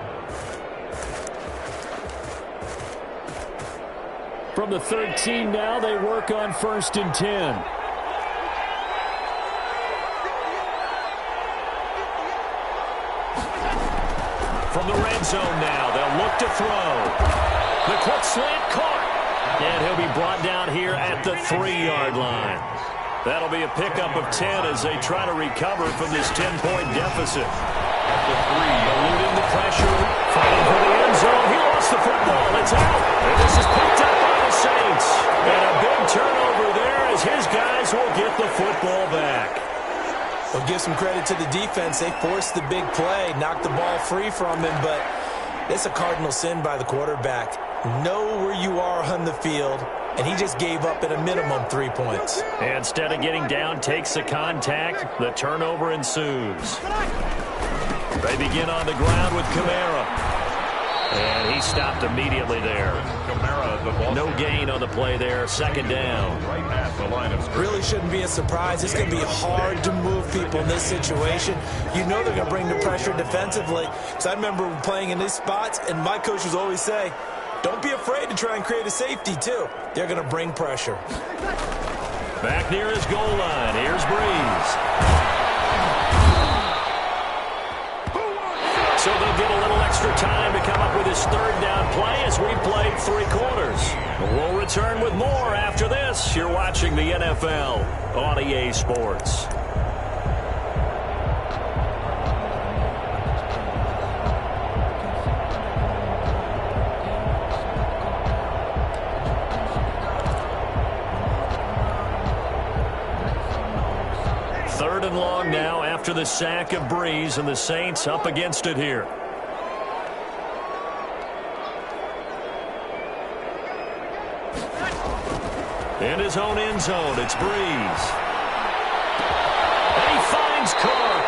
From the 13 now, they work on 1st and 10. From the red zone now, they'll look to throw. The quick slant caught. And he'll be brought down here at the 3-yard line. That'll be a pickup of 10 as they try to recover from this 10-point deficit.
At the 3,
eluding the pressure, fighting for the end zone. He lost the football. It's out. And this is picked up by the Saints. And a big turnover there as his guys will get the football back.
We'll give some credit to the defense. They forced the big play, knocked the ball free from him, but it's a cardinal sin by the quarterback. Know where you are on the field, and he just gave up at a minimum 3 points.
Instead of getting down, takes the contact. The turnover ensues. They begin on the ground with Kamara. And he stopped immediately there. No gain on the play there. 2nd down.
Right at the line of scrimmage.
Really shouldn't be a surprise. It's going to be hard to move people in this situation. You know they're going to bring the pressure defensively. Because I remember playing in these spots, and my coaches always say, don't be afraid to try and create a safety, too. They're going to bring pressure.
Back near his goal line. Here's Breeze. So they'll get a little extra time to come up with his 3rd down play as we played 3 quarters. We'll return with more after this. You're watching the NFL on EA Sports. And long now after the sack of Breeze, and the Saints up against it here. In his own end zone, it's Breeze. And he finds Cook.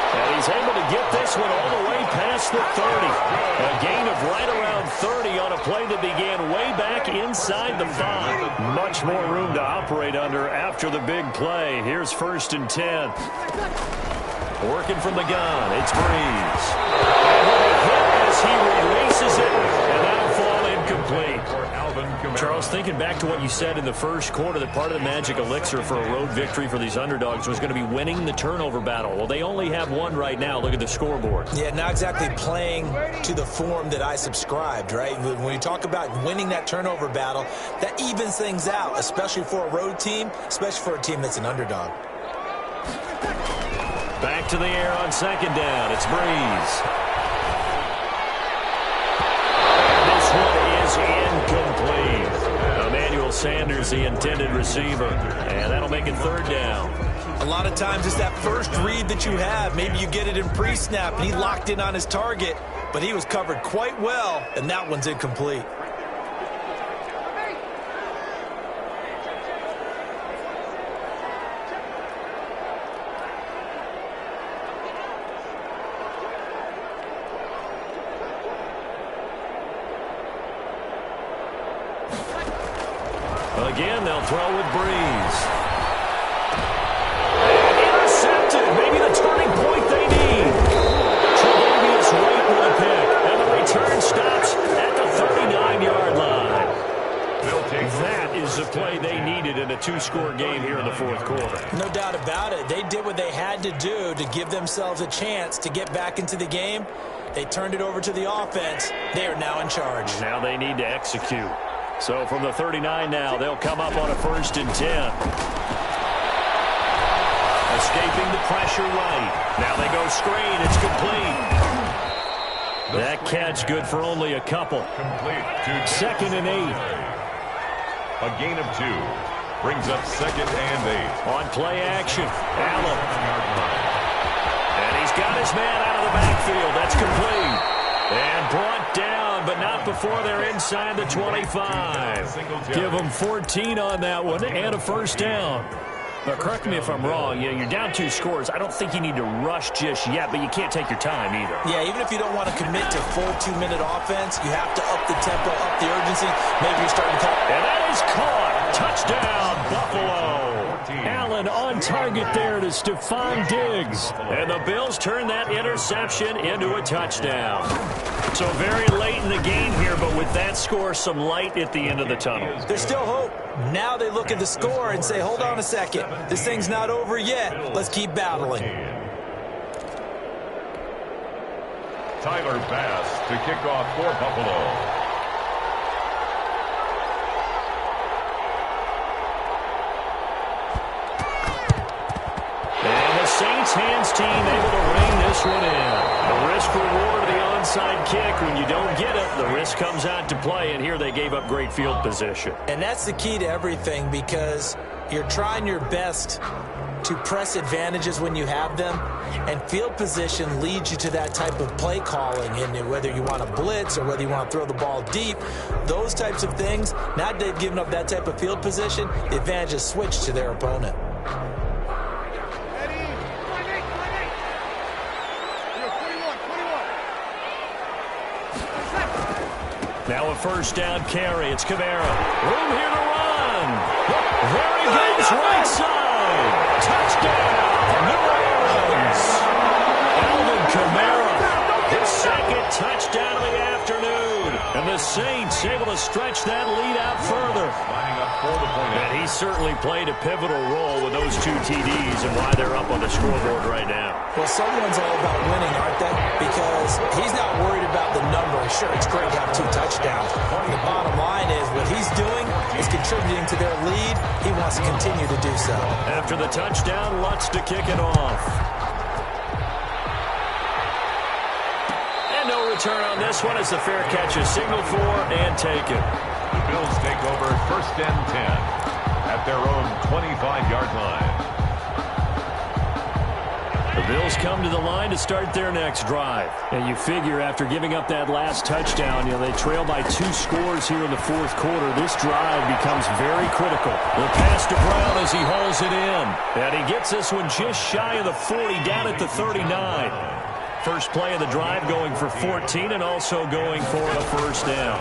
And he's able to get this one all the way past the 30. A gain of right around 30 on a play that began way back inside the 5. Much more room to operate under after the big play. Here's 1st and 10. Working from the gun, it's Breeze. And with a hit as he releases it, and that'll fall incomplete. Charles, thinking back to what you said in the first quarter, that part of the magic elixir for a road victory for these underdogs was going to be winning the turnover battle. Well, they only have one right now. Look at the scoreboard.
Yeah, not exactly playing to the form that I subscribed, right? When we talk about winning that turnover battle, that evens things out, especially for a road team, especially for a team that's an underdog.
Back to the air on 2nd down. It's Breeze. This one is incomplete. Emmanuel Sanders, the intended receiver. And that'll make it 3rd down.
A lot of times it's that first read that you have. Maybe you get it in pre-snap, and he locked in on his target, but he was covered quite well, and that one's incomplete.
Again, they'll throw with Breeze. And intercepted. Maybe the turning point they need. Tre'Davious White with a pick. And the return stops at the 39-yard line. That is the play they needed in a 2-score game here in the 4th quarter.
No doubt about it. They did what they had to do to give themselves a chance to get back into the game. They turned it over to the offense. They are now in charge.
Now they need to execute. So from the 39 now, they'll come up on a 1st and 10. Escaping the pressure right. Now they go screen. It's complete. That catch good for only a couple.
Complete.
2nd and 8.
A gain of 2. Brings up 2nd and 8.
On play action, Allen. And he's got his man out of the backfield. That's complete. And brought knocked down, but not before they're inside the 25. Give them 14 on that one and a first down. But correct me if I'm wrong, you're down 2 scores. I don't think you need to rush just yet, but you can't take your time either.
Yeah, even if you don't want to commit to full 2-minute offense, you have to up the tempo, up the urgency. Maybe you're starting to call.
And that is caught. Touchdown, Buffalo. Allen on target there to Stephon Diggs. And the Bills turn that interception into a touchdown. So very late in the game here, but with that score, some light at the end of the tunnel.
There's still hope. Now they look at the score and say, hold on a second. This thing's not over yet. Let's keep battling.
Tyler Bass to kick off for Buffalo.
Saints hands team able to rein this one in. The risk reward of the onside kick. When you don't get it, the risk comes out to play, and here they gave up great field position.
And that's the key to everything, because you're trying your best to press advantages when you have them, and field position leads you to that type of play calling. And whether you want to blitz or whether you want to throw the ball deep, those types of things, now they've given up that type of field position, the advantage is switched to their opponent.
Now a first down carry. It's Kamara. Room here to run. There he goes, right side. Touchdown, New Orleans. Alvin Kamara, his second touchdown of the afternoon. And the Saints able to stretch that lead out further. And he certainly played a pivotal role with those 2 TDs and why they're up on the scoreboard right now.
Well, someone's all about winning, aren't they? Because he's not worried about the number. Sure, it's great to have 2 touchdowns. The bottom line is what he's doing is contributing to their lead. He wants to continue to do so.
After the touchdown, Lutz to kick it off. And no return on this one as the fair catch is signaled for and taken.
The Bills take over first and 10 at their own 25-yard line.
The Bills come to the line to start their next drive. And you figure after giving up that last touchdown, they trail by 2 scores here in the fourth quarter. This drive becomes very critical. The pass to Brown as he hauls it in. And he gets this one just shy of the 40, down at the 39. First play of the drive going for 14 and also going for a first down.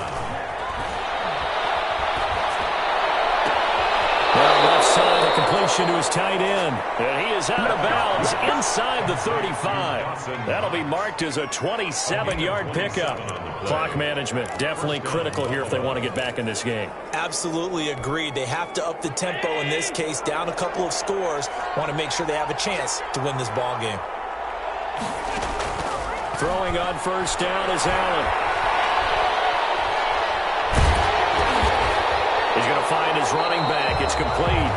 Left side, a completion to his tight end. And he is out of bounds inside the 35. That'll be marked as a 27-yard pickup. Clock management definitely critical here if they want to get back in this game.
Absolutely agreed. They have to up the tempo in this case, down a couple of scores. Want to make sure they have a chance to win this ball game.
Throwing on first down is Allen. He's going to find his running back. It's complete.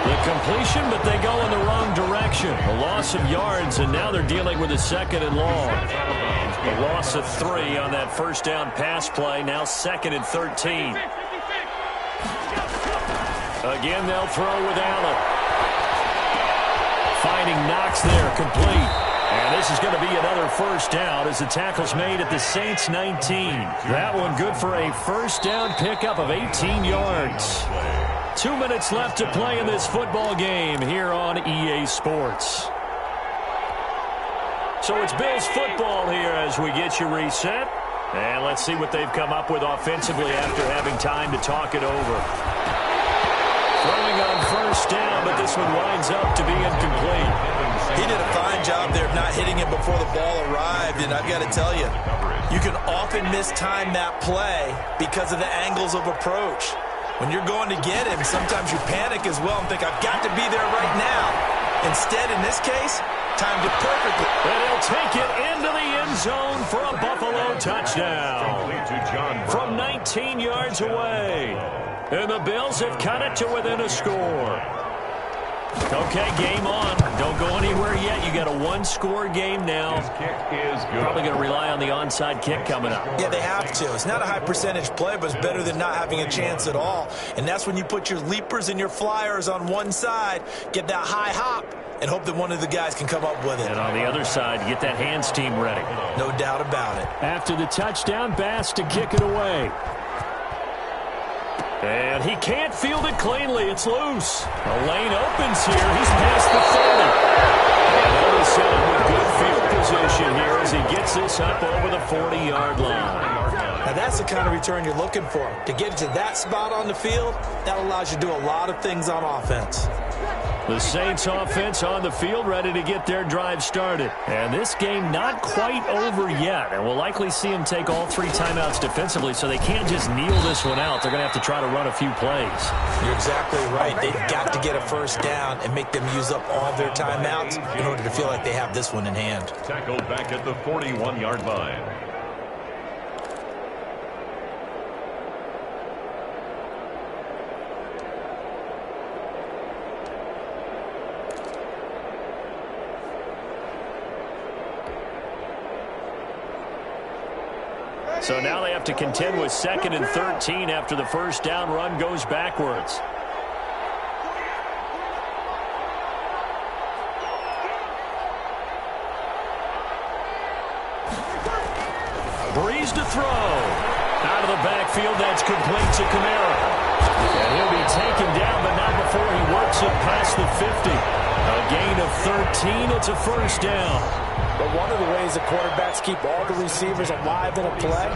The completion, but they go in the wrong direction. A loss of yards, and now they're dealing with a 2nd and long. A loss of 3 on that first down pass play. Now 2nd and 13. Again, they'll throw with Allen. Finding Knox there, complete. And this is going to be another first down as the tackle's made at the Saints 19. That one good for a first down pickup of 18 yards. 2 minutes left to play in this football game here on EA Sports. So it's Bills football here as we get you reset. And let's see what they've come up with offensively after having time to talk it over. Throwing on first down, but this one winds up to be incomplete.
He did a fine job there of not hitting it before the ball arrived, and I've got to tell you, you can often mistime that play because of the angles of approach. When you're going to get him, sometimes you panic as well and think, I've got to be there right now. Instead, in this case, timed it perfectly.
And he'll take it into the end zone for a Buffalo touchdown from 19 yards away. And the Bills have cut it to within a score. Okay, game on. Don't go anywhere yet. You got a 1-score game now. Probably going to rely on the onside kick coming up.
Yeah, they have to. It's not a high percentage play, but it's better than not having a chance at all. And that's when you put your leapers and your flyers on one side, get that high hop, and hope that one of the guys can come up with it.
And on the other side, get that hands team ready.
No doubt about it.
After the touchdown, Bass to kick it away. And he can't field it cleanly. It's loose. The lane opens here. He's past the 30. And he'll set up with good field position here as he gets this up over the 40-yard line.
Now that's the kind of return you're looking for. To get to that spot on the field, that allows you to do a lot of things on offense.
The Saints offense on the field, ready to get their drive started. And this game not quite over yet. And we'll likely see them take all 3 timeouts defensively, so they can't just kneel this one out. They're going to have to try to run a few plays.
You're exactly right. They've got to get a first down and make them use up all their timeouts in order to feel like they have this one in hand.
Tackled back at the 41-yard line.
So now they have to contend with 2nd and 13 after the first down run goes backwards. Breeze to throw. Out of the backfield, that's complete to Kamara. And he'll be taken down, but not before he works it past the 50. A gain of 13, it's a first down.
But one of the ways the quarterbacks keep all the receivers alive in a play,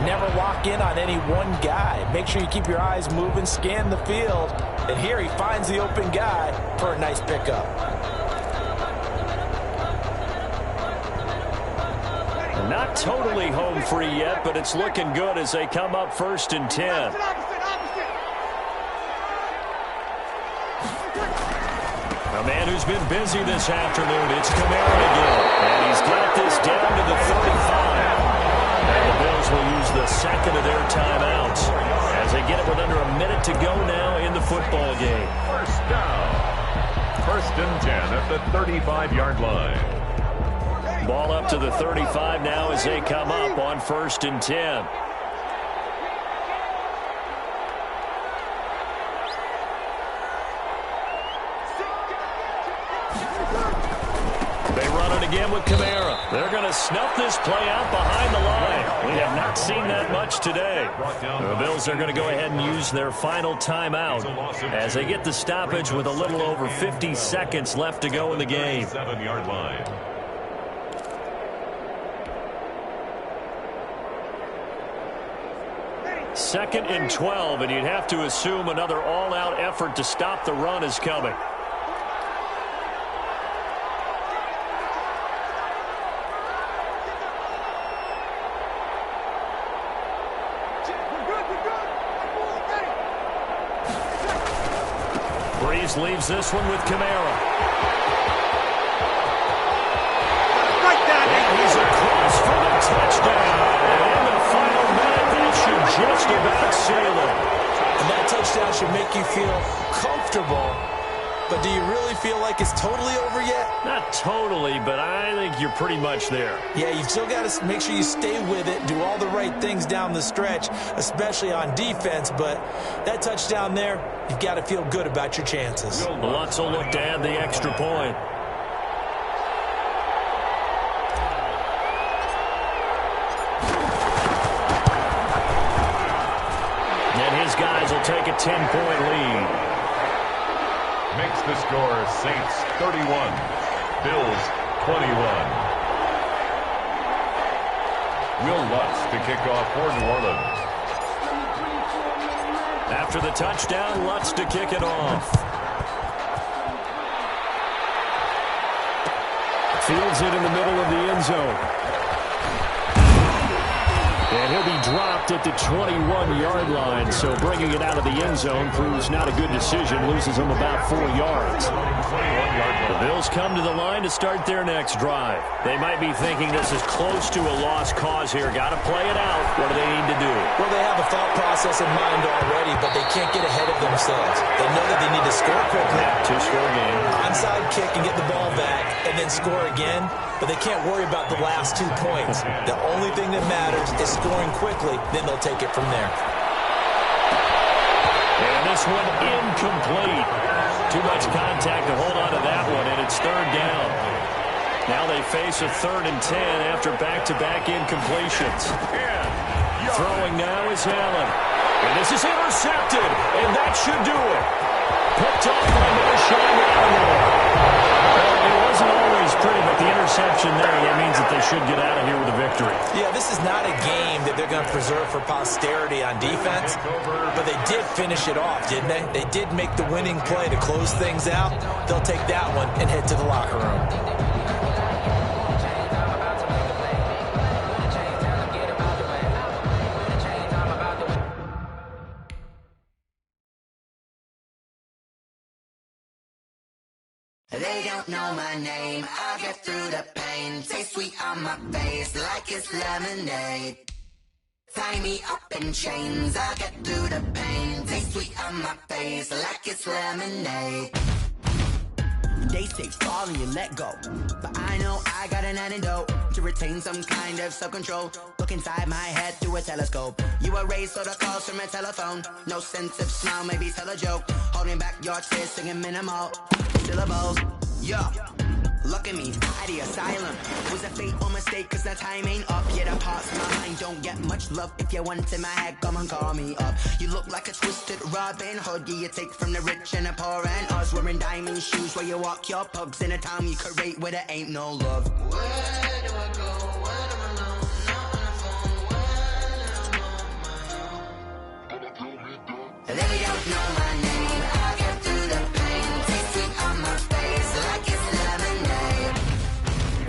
never lock in on any one guy. Make sure you keep your eyes moving, scan the field, and here he finds the open guy for a nice pickup.
Not totally home free yet, but it's looking good as they come up 1st and 10. A man who's been busy this afternoon, it's Kamara again. And he's got this down to the 35. And the Bills will use the 2nd of their timeouts as they get it with under a minute to go now in the football game.
First down. 1st and 10 at the 35-yard line.
Ball up to the 35 now as they come up on 1st and 10. They run it again with Kamara. They're going to snuff this play out behind the line. We have not seen that much today. The Bills are going to go ahead and use their final timeout as they get the stoppage with a little over 50 seconds left to go in the game.
7-yard line.
Second and 12, and you'd have to assume another all-out effort to stop the run is coming. Breeze leaves this one with Kamara. And he's across for the touchdown. And the final minute, that should just about seal it.
And that touchdown should make you feel comfortable. But do you really feel like it's totally over yet?
Not totally, but I think you're pretty much there.
Yeah, you've still got to make sure you stay with it, do all the right things down the stretch, especially on defense. But that touchdown there, you've got to feel good about your chances.
Lutz will look to add the extra point. And his guys will take a 10-point lead.
Makes the score Saints 31, Bills 21. Will Lutz to kick off for New Orleans.
After the touchdown, Lutz to kick it off. Fields it in the middle of the end zone. And he'll be dropped at the 21-yard line, so bringing it out of the end zone proves not a good decision, loses him about 4 yards. The Bills come to the line to start their next drive. They might be thinking this is close to a lost cause here. Got to play it out. What do they need to do?
Well, they have a thought process in mind already, but they can't get ahead of themselves. They know that they need to score quickly.
Two-score game.
Onside kick and get the ball back, and then score again. But they can't worry about the last 2 points. The only thing that matters is scoring quickly. Then they'll take it from there.
And this one incomplete. Too much contact to hold on to that one, and it's third down. Now they face a 3rd and 10 after back-to-back incompletions. Throwing now is Allen. And this is intercepted, and that should do it. Picked off by Marshawn Lattimore. Well, it wasn't always pretty, but the interception there, that means that they should get out of here with a victory.
Yeah, this is not a game that they're going to preserve for posterity on defense, but they did finish it off, didn't they? They did make the winning play to close things out. They'll take that one and head to the locker room.
They don't know my name, I'll get through the pain. Taste sweet on my face like it's lemonade. Tie me up in chains, I'll get through the pain. Taste sweet on my face like it's lemonade. They say fall and you let go, but I know I got an antidote to retain some kind of self-control. Look inside my head through a telescope. You erase all the calls from a telephone. No sense of smile, maybe tell a joke. Holding back your tears, singing minimal syllables. Yeah, look at me, at the asylum. Was a fate or mistake, cause the time ain't up. Yet the parts of my mind don't get much love. If you want in my head, come and call me up. You look like a twisted Robin Hood. You take from the rich and the poor and us. Wearing diamond shoes where you walk your pugs in a town you create where there ain't no love. Where do I go? Where do I know? Not on the phone. When I'm on my own. They don't know my name. I'll get through the pain. Taste sweet on my face like it's lemonade.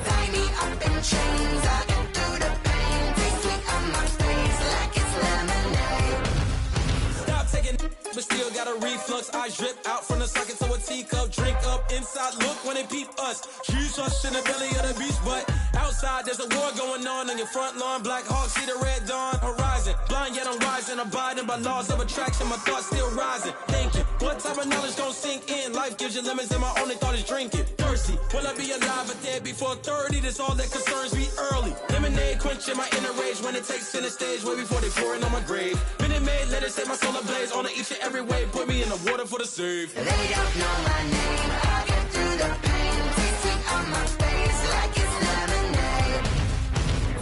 Tie me up in chains. I'll get through the pain. Taste sweet on my face like it's lemonade.
Stop taking, but still got a reflux. I drip out from the socket to a teacup. Drink up inside, look when they peep us. Huge us in the belly of the beach, but outside there's a war going on your front lawn. Black Hawk, see the red dawn horizon. Blind yet I'm rising, abiding by laws of attraction. My thoughts still rising. Thinking, what type of knowledge gon' sink in? Life gives you lemons and my only thought is drinking. Thirsty, will I be alive or dead before 30? That's all that concerns me early. Lemonade quenching my inner rage when it takes center stage. Way before they pour it on my grave. Minute Maid, let it set my soul ablaze. On each and every way, put me in the water for the save.
They don't know my name, I'll get through the pain. Taste sweet on my face like it's lemonade.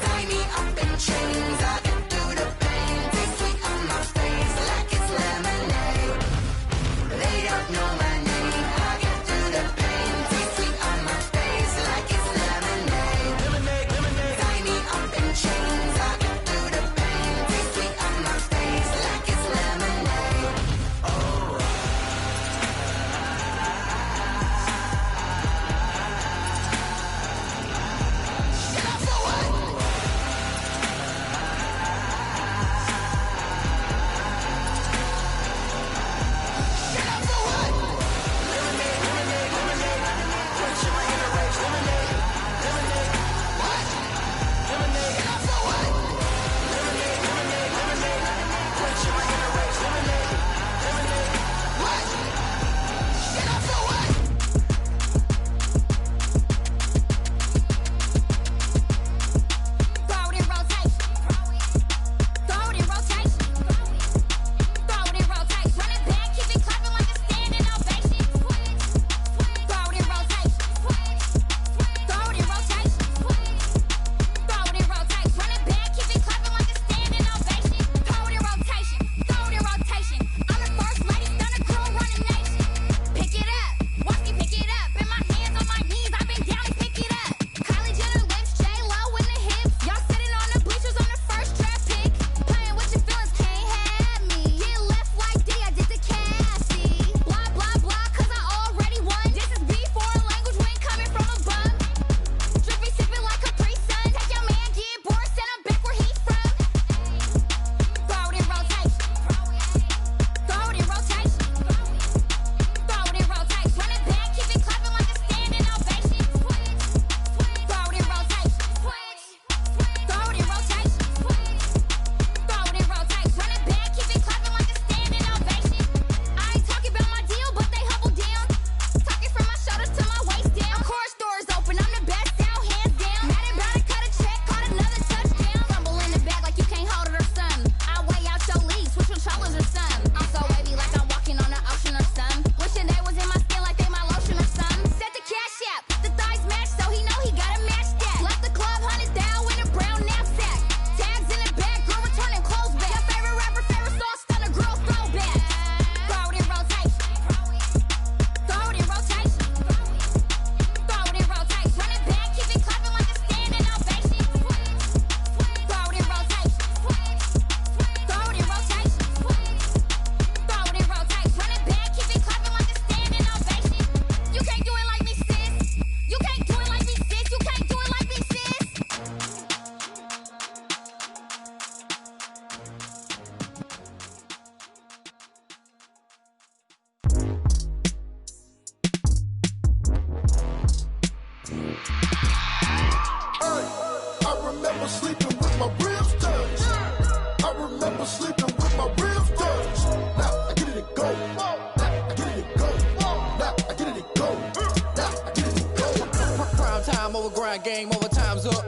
Tie me up in chains, I'll get through the pain. Taste sweet on my face like it's lemonade. They don't know my name, I'll get through the pain. Taste sweet on my face like it's lemonade. Tie me up in chains, I'll get through the pain. Taste sweet on my face like it's lemonade.
remember sleeping with my ribs touched. Now I get it and go. Now I get it and go. Now I get it and go. Now I get it and go.
Prime time over grind game, over time's up.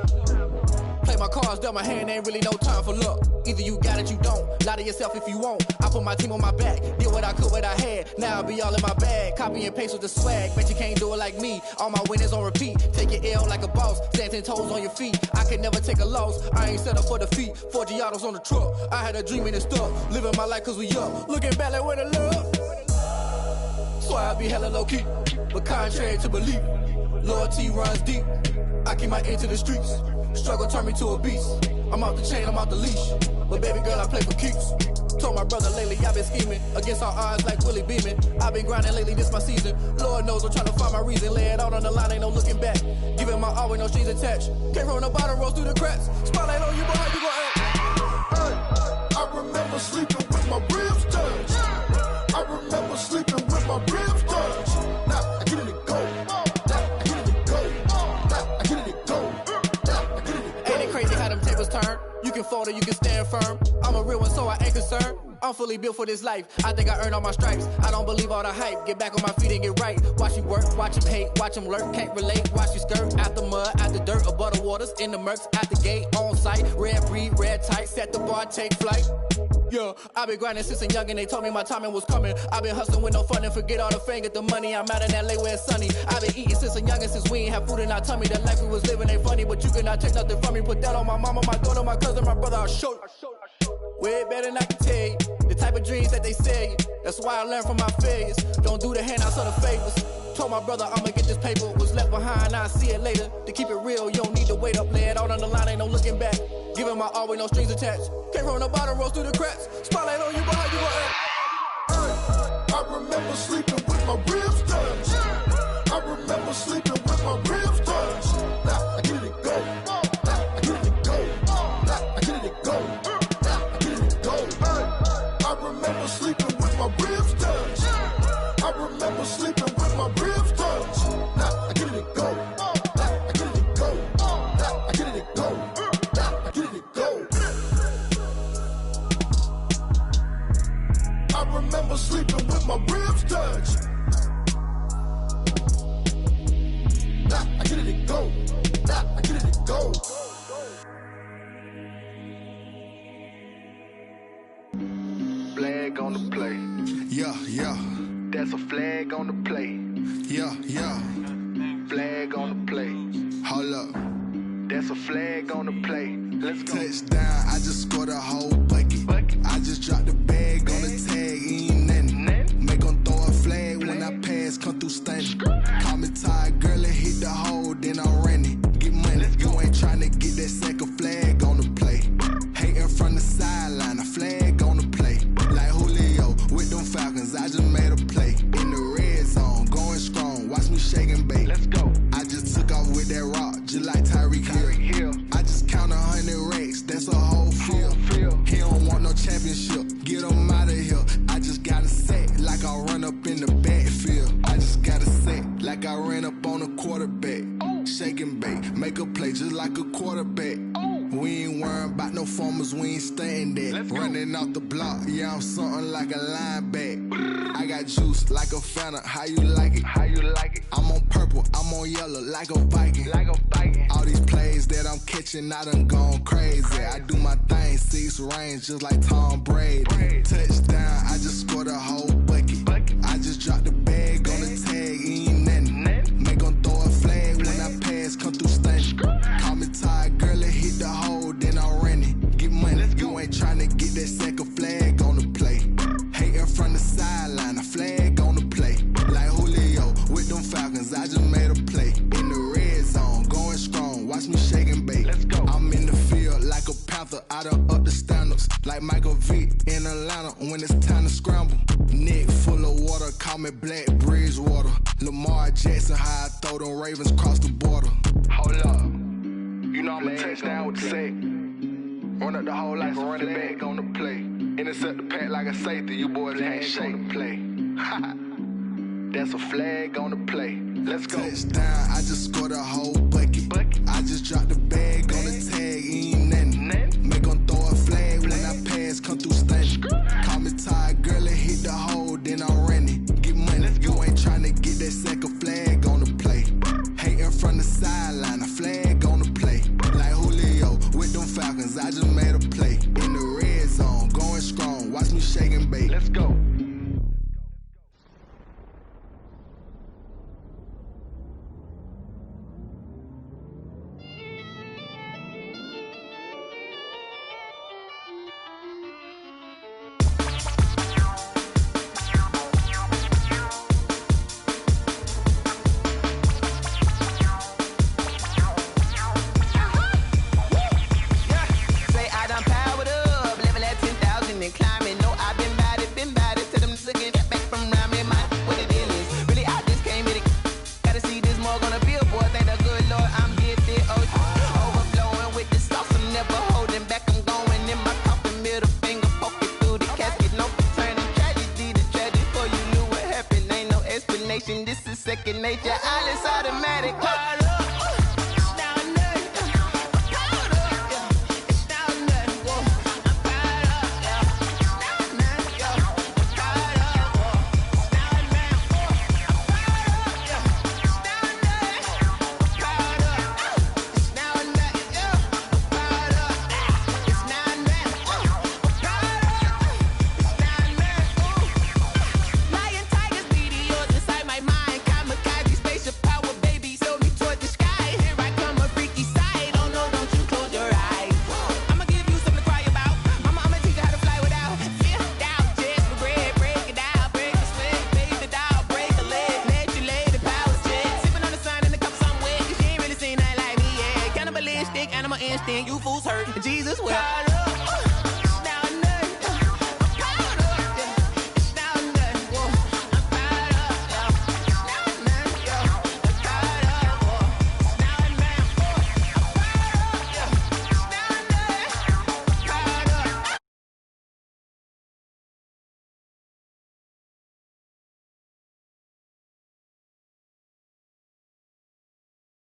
Play my cards, dealt my hand, ain't really no time for luck. Either you got it, you don't. Lie to yourself if you won't. I put my team on my back, did what I could, what I had. Now I'll be all in my bag, copy and paste with the swag. Bet you can't do it like me. All my winners on repeat. Take your L like a boss, stand 10 toes on your feet. I can never take a loss. I ain't set up for defeat. 4 Giottos on the truck. I had a dream and it's stuck. Living my life cause we up. Looking back like where the love. So I be hella low key, but contrary to belief, loyalty runs deep. I keep my ear to the streets. Struggle turned me to a beast. I'm off the chain, I'm off the leash. But baby girl, I play for keeps. Told my brother lately, I've been scheming against all odds like Willie Beeman. I've been grinding lately, this my season. Lord knows I'm trying to find my reason. Lay it out on the line, ain't no looking back. Giving my all with no strings attached. Came from the bottom, rose through the cracks. Spotlight on you, boy, how you gon' act?
Hey, I remember sleeping with my ribs touched. I remember sleeping with my ribs touched. Now I get it and go. Now I get it and go. Now I get it and go. Now I get it and go.
Ain't it crazy how them tables turn? You can fold or you can stand firm. I'm a real one, so I ain't concerned. I'm fully built for this life. I think I earned all my stripes. I don't believe all the hype. Get back on my feet and get right. Watch you work, watch him hate, watch him lurk. Can't relate, watch you skirt. Out the mud, out the dirt, above the waters, in the murks, at the gate, on site. Red breed, red tight, set the bar, take flight. Yeah, I've been grinding since a youngin', they told me my timing was coming. I've been hustling with no fun and forget all the fame, get the money. I'm out in LA where it's sunny. I've been eating since a youngin', since we ain't have food in our tummy. The life we was living ain't funny, but you cannot take nothing from me. Put that on my mama, my daughter, my cousin, my brother, I'll show you. Way better than I can tell you. The type of dreams that they sell you. That's why I learned from my failures. Don't do the handouts or the favors. Told my brother I'ma get this paper. Was left behind, I'll see it later. To keep it real, you don't need to wait up. Lay it out on the line, ain't no looking back. Giving my all with no strings attached. Came from the bottom, rose through the cracks. Spotlight on you, boy, how you gon' act?
Hey, I remember sleeping with my ribs touched. I remember sleeping with my ribs touched. Now I get it and go. Now I get it and go. Now I get it and go. Now I get it and go. Hey, I remember sleeping with my ribs touched. I remember sleeping with my ribs touched. Now I get it and go. Now I get it and go. Now I get it and go. Now I get it and go. I remember sleeping with my ribs touched. Now I get it and go. Now I get it and go.
Flag on the play.
Yeah, yeah.
That's a flag on the play.
Yeah, yeah.
Flag on the play.
Hold up.
That's a flag on the play. Let's go.
Touchdown, I just scored a whole bucket. I just dropped the bag on the tag, ain't nothing. Make 'em throw a flag when I pass, come through stunning. Call me tired, girl, and hit the hole, then I'm running. Get money, you ain't tryna get that second flag on the play. Hating from the sideline, a flag on the play. Like Julio with them Falcons, I just made a play. In the red zone, going strong, watch me shake and bake.
Let's go.
I just took off with that rock, just like Tyreek Hill. I just count 100 racks, that's a whole field. He don't want no championship, get him out of here. I just got a set, like I run up in the backfield. I just got a set, like I ran up on a quarterback. Shake and bake, make a play just like a quarterback. We ain't worrying about no formers, we ain't staying there. Running off the block, yeah, I'm something like a lineback. I got juice like a Fanta, how you like it?
How you like it?
I'm on purple, I'm on yellow, like a Viking.
Like a Viking.
All these plays that I'm catching, I done gone crazy. I do my thing, 6 range, just like Tom Brady. Touchdown, I just scored a whole bucket. I just dropped the bag on the tag, ain't nothing. Make 'em throw a flag when I pass, come through stunning. Call me tired, girl, and hit the hole, then I'm running. Get money, you ain't tryna get that second flag on the play. Hating from the sideline, a flag on the play. Like Julio with them Falcons, I just made a play. In the red zone, going strong, watch me shake and bake.
Let's go.
I'm in the field like a Panther, I done up the standards. Like Michael Vick in Atlanta when it's time to scramble. Neck full of water, call me Black Bridgewater. Lamar Jackson, how I throw them Ravens cross the border.
Hold up. You know I'm a touchdown with the sack. Run up the hole like a running back on the play. Intercept the pack like a safety. You boys can't shake the play. That's a flag on the play. Let's go.
Touchdown, I just scored a whole bucket. I just dropped the bag on the tag, ain't nothing. Make 'em throw a flag when I pass, come through
mountain and climbing. No, I've been bad it. Tell them to get back from around me. My what it is. Really, I just came here to gotta see this more gonna be a boy. Thank the good Lord, I'm gifted. Overflowing with the sauce. I'm never holding back. I'm going in my coffin, middle finger poking through the casket. No turning tragedy to tragic. For you knew what happened. Ain't no explanation. This is second nature. All is automatic. Animal instinct, you fools hurt. Jesus will.